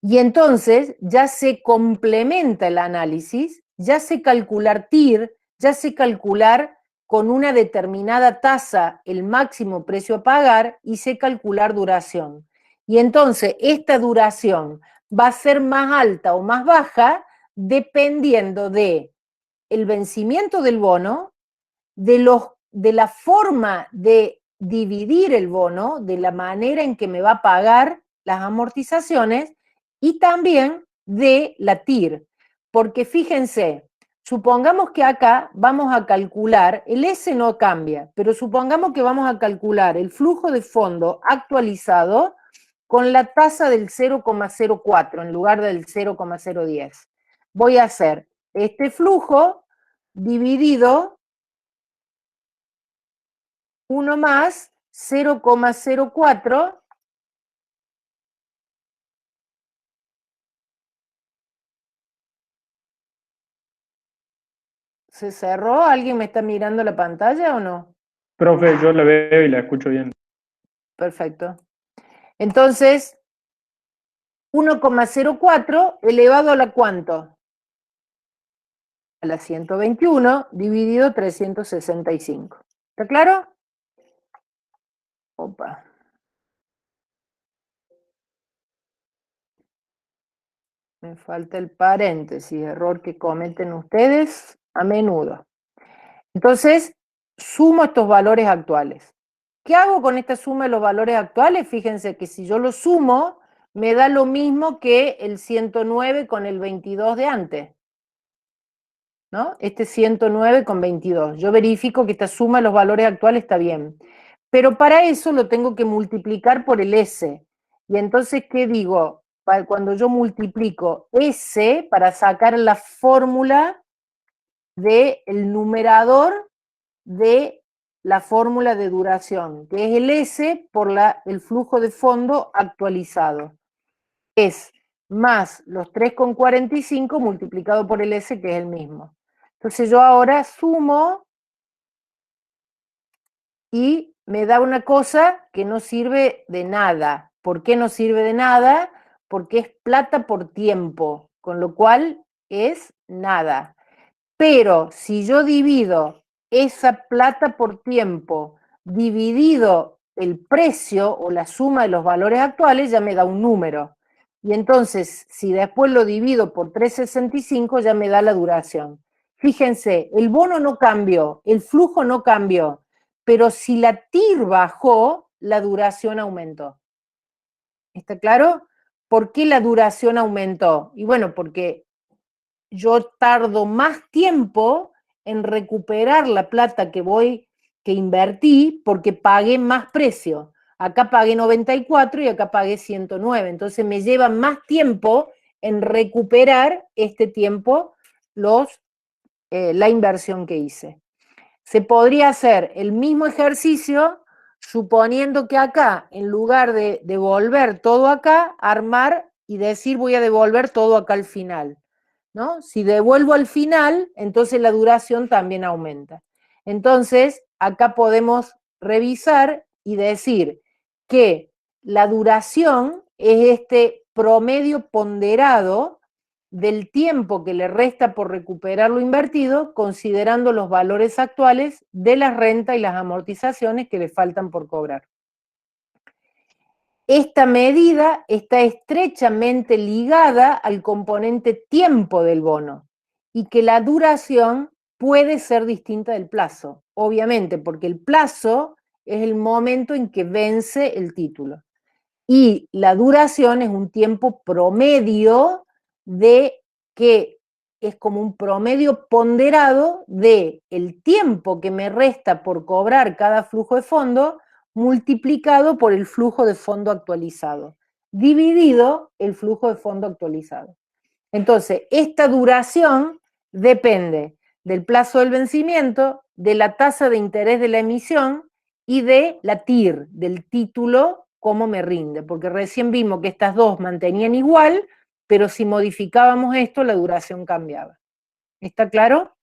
Y entonces ya se complementa el análisis, ya sé calcular TIR, ya sé calcular con una determinada tasa el máximo precio a pagar y sé calcular duración. Y entonces esta duración va a ser más alta o más baja dependiendo de el vencimiento del bono, de la forma de dividir el bono, de la manera en que me va a pagar las amortizaciones y también de la TIR. Porque fíjense, supongamos que acá vamos a calcular, el S no cambia, pero supongamos que vamos a calcular el flujo de fondo actualizado con la tasa del 0,04 en lugar del 0,010. Voy a hacer este flujo dividido 1 más 0,04 ¿Se cerró? ¿Alguien me está mirando la pantalla o no? Profe, yo la veo y la escucho bien. Perfecto. Entonces, 1,04 elevado a la ¿cuánto? A la 121 dividido 365. ¿Está claro? Opa. Me falta el paréntesis, error que cometen ustedes a menudo. Entonces, sumo estos valores actuales. ¿Qué hago con esta suma de los valores actuales? Fíjense que si yo lo sumo, me da lo mismo que el 109 con el 22 de antes, ¿no? Este 109 con 22. Yo verifico que esta suma de los valores actuales está bien. Pero para eso lo tengo que multiplicar por el S. Y entonces, ¿qué digo? Cuando yo multiplico S para sacar la fórmula del numerador de la fórmula de duración, que es el S por el flujo de fondo actualizado. Es más los 3,45 multiplicado por el S, que es el mismo. Entonces yo ahora sumo y me da una cosa que no sirve de nada. ¿Por qué no sirve de nada? Porque es plata por tiempo, con lo cual es nada. Pero si yo divido esa plata por tiempo dividido el precio o la suma de los valores actuales, ya me da un número. Y entonces, si después lo divido por 365, ya me da la duración. Fíjense, el bono no cambió, el flujo no cambió, pero si la TIR bajó, la duración aumentó. ¿Está claro? ¿Por qué la duración aumentó? Y bueno, porque yo tardo más tiempo en recuperar la plata que invertí porque pagué más precio. Acá pagué 94 y acá pagué 109. Entonces me lleva más tiempo en recuperar este tiempo la inversión que hice. Se podría hacer el mismo ejercicio suponiendo que acá, en lugar de devolver todo acá, armar y decir voy a devolver todo acá al final, ¿no? Si devuelvo al final, entonces la duración también aumenta. Entonces, acá podemos revisar y decir que la duración es este promedio ponderado del tiempo que le resta por recuperar lo invertido, considerando los valores actuales de la renta y las amortizaciones que le faltan por cobrar. Esta medida está estrechamente ligada al componente tiempo del bono y que la duración puede ser distinta del plazo, obviamente, porque el plazo es el momento en que vence el título. Y la duración es un tiempo promedio de que es como un promedio ponderado de el tiempo que me resta por cobrar cada flujo de fondo multiplicado por el flujo de fondo actualizado, dividido el flujo de fondo actualizado. Entonces, esta duración depende del plazo del vencimiento, de la tasa de interés de la emisión y de la TIR, del título, cómo me rinde, porque recién vimos que estas dos mantenían igual, pero si modificábamos esto, la duración cambiaba. ¿Está claro?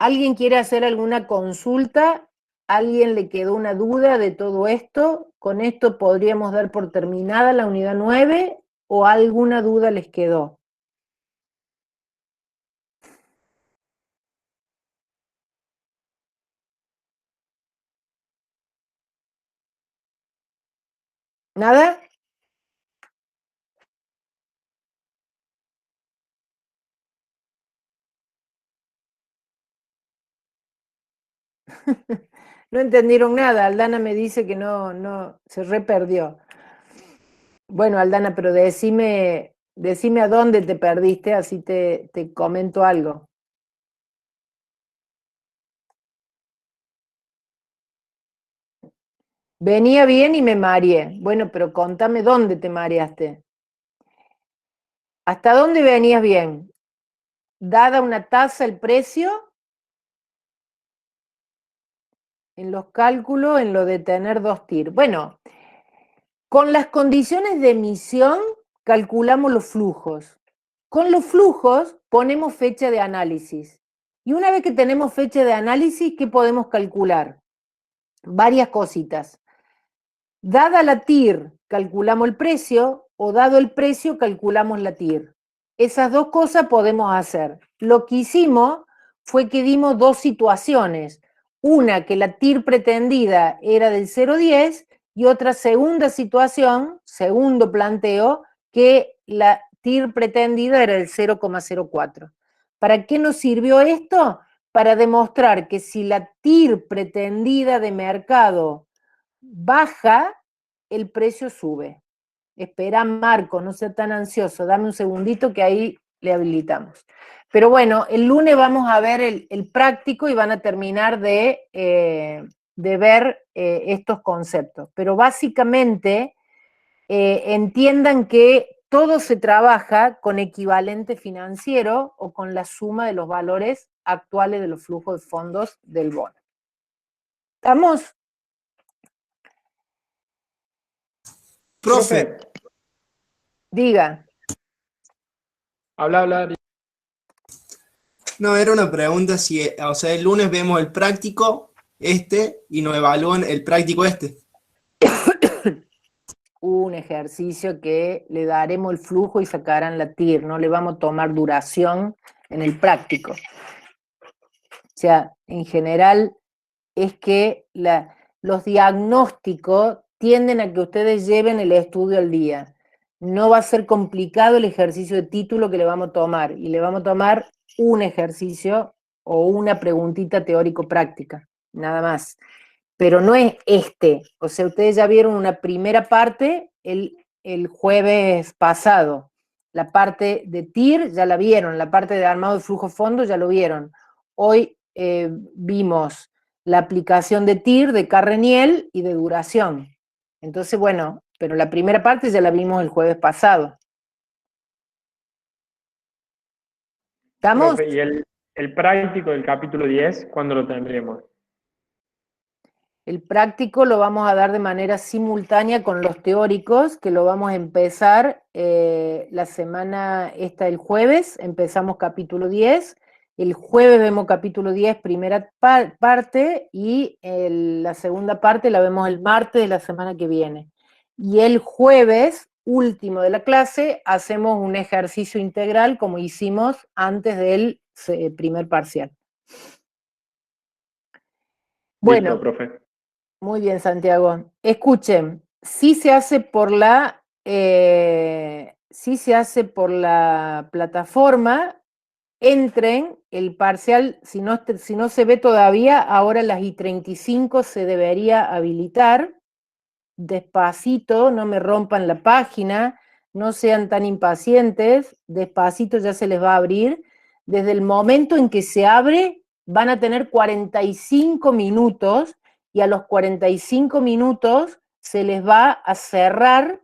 ¿Alguien quiere hacer alguna consulta? ¿Alguien le quedó una duda de todo esto? ¿Con esto podríamos dar por terminada la unidad 9 o alguna duda les quedó? ¿Nada? No entendieron nada. Aldana me dice que no, se reperdió. Bueno, Aldana, pero decime a dónde te perdiste, así te comento algo. Venía bien y me mareé. Bueno, pero contame dónde te mareaste. ¿Hasta dónde venías bien? Dada una tasa, el precio, en los cálculos, en lo de tener dos TIR. Bueno, con las condiciones de emisión calculamos los flujos. Con los flujos ponemos fecha de análisis. Y una vez que tenemos fecha de análisis, ¿qué podemos calcular? Varias cositas. Dada la TIR, calculamos el precio, o dado el precio, calculamos la TIR. Esas dos cosas podemos hacer. Lo que hicimos fue que dimos dos situaciones. Una, que la TIR pretendida era del 0,10 y otra segunda situación, segundo planteo, que la TIR pretendida era del 0,04. ¿Para qué nos sirvió esto? Para demostrar que si la TIR pretendida de mercado baja, el precio sube. Espera, Marco, no sea tan ansioso, dame un segundito que ahí le habilitamos. Pero bueno, el lunes vamos a ver el práctico y van a terminar de ver estos conceptos. Pero básicamente entiendan que todo se trabaja con equivalente financiero o con la suma de los valores actuales de los flujos de fondos del bono. ¿Estamos? Profe, Diga. Habla. no, era una pregunta si, o sea, el lunes vemos el práctico y nos evalúan el práctico Un ejercicio que le daremos el flujo y sacarán la TIR, no le vamos a tomar duración en el práctico. O sea, en general es que los diagnósticos tienden a que ustedes lleven el estudio al día. No va a ser complicado el ejercicio de título que le vamos a tomar, y le vamos a tomar un ejercicio o una preguntita teórico-práctica, nada más. Pero no es o sea, ustedes ya vieron una primera parte el jueves pasado. La parte de TIR ya la vieron, la parte de armado de flujo fondo ya lo vieron. Hoy vimos la aplicación de TIR, de Carreniel y de duración. Entonces, bueno, pero la primera parte ya la vimos el jueves pasado. ¿Estamos? Profe, ¿y el práctico del capítulo 10, cuándo lo tendremos? El práctico lo vamos a dar de manera simultánea con los teóricos, que lo vamos a empezar la semana esta, el jueves, empezamos capítulo 10, el jueves vemos capítulo 10, primera parte, y la segunda parte la vemos el martes de la semana que viene. Y el jueves, último de la clase, hacemos un ejercicio integral como hicimos antes del primer parcial. Bueno. Listo, profe. Muy bien, Santiago. Escuchen, sí se hace por la plataforma, entren, el parcial, si no se ve todavía, ahora a las y 35 se debería habilitar. Despacito, no me rompan la página, no sean tan impacientes, despacito ya se les va a abrir. Desde el momento en que se abre, van a tener 45 minutos y a los 45 minutos se les va a cerrar,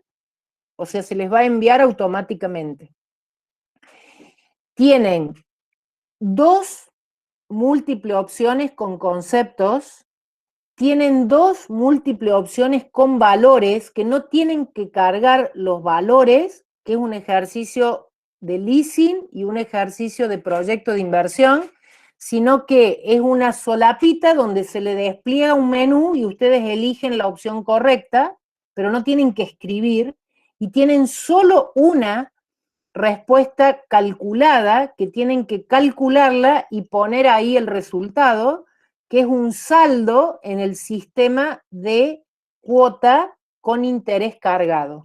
o sea, se les va a enviar automáticamente. Tienen 2 múltiples opciones con conceptos, tienen 2 múltiples opciones con valores, que no tienen que cargar los valores, que es un ejercicio de leasing y un ejercicio de proyecto de inversión, sino que es una solapita donde se le despliega un menú y ustedes eligen la opción correcta, pero no tienen que escribir, y tienen solo una respuesta calculada, que tienen que calcularla y poner ahí el resultado, que es un saldo en el sistema de cuota con interés cargado.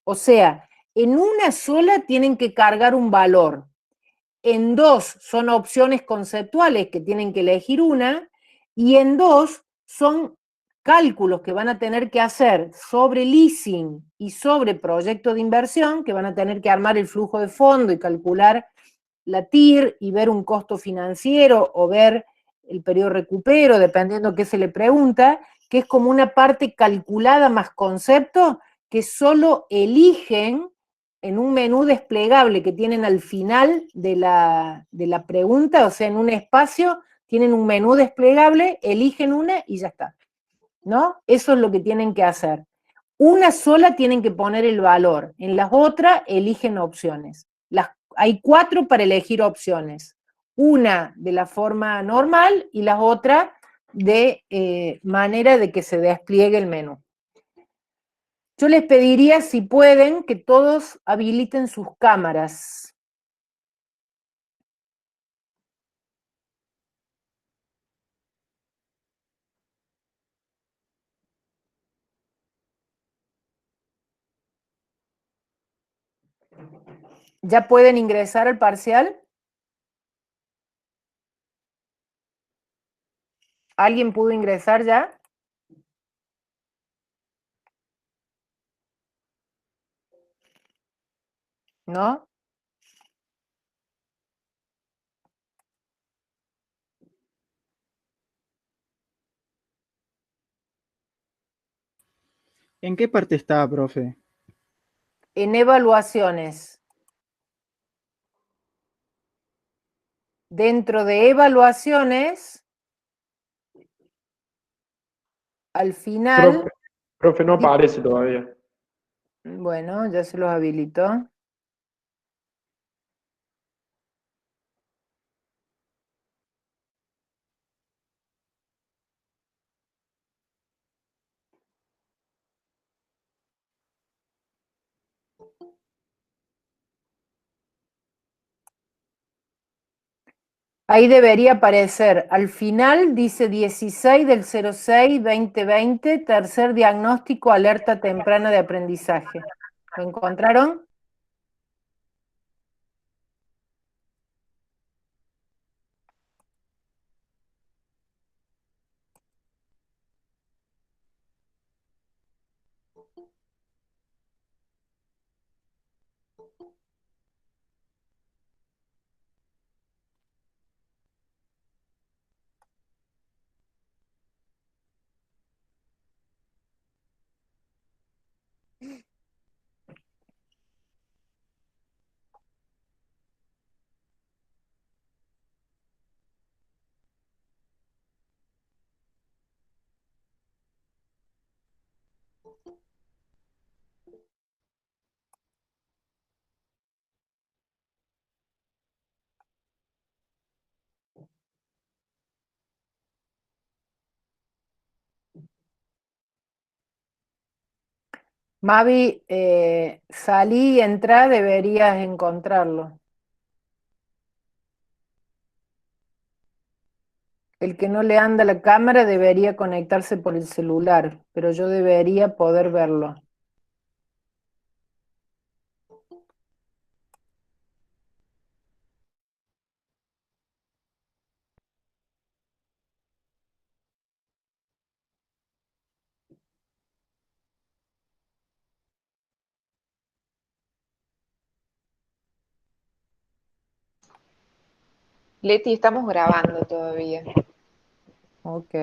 O sea, en una sola tienen que cargar un valor, en 2 son opciones conceptuales que tienen que elegir una, y en 2 son cálculos que van a tener que hacer sobre leasing y sobre proyecto de inversión, que van a tener que armar el flujo de fondo y calcular la TIR y ver un costo financiero o ver el periodo de recupero, dependiendo qué se le pregunta, que es como una parte calculada más concepto que solo eligen en un menú desplegable que tienen al final de la pregunta, o sea, en un espacio tienen un menú desplegable, eligen una y ya está, ¿no? Eso es lo que tienen que hacer. Una sola tienen que poner el valor, en las otras eligen opciones. Hay 4 para elegir opciones, una de la forma normal y las otras de manera de que se despliegue el menú. Yo les pediría, si pueden, que todos habiliten sus cámaras. ¿Ya pueden ingresar al parcial? ¿Alguien pudo ingresar ya? ¿No? ¿En qué parte está, profe? En evaluaciones. Dentro de evaluaciones, al final... Profe, no aparece todavía. Bueno, ya se los habilitó. Ahí debería aparecer, al final dice 16 del 06-2020, tercer diagnóstico, alerta temprana de aprendizaje. ¿Lo encontraron? Mavi, salí y entrá, deberías encontrarlo. El que no le anda la cámara debería conectarse por el celular, pero yo debería poder verlo. Leti, estamos grabando todavía. Ok.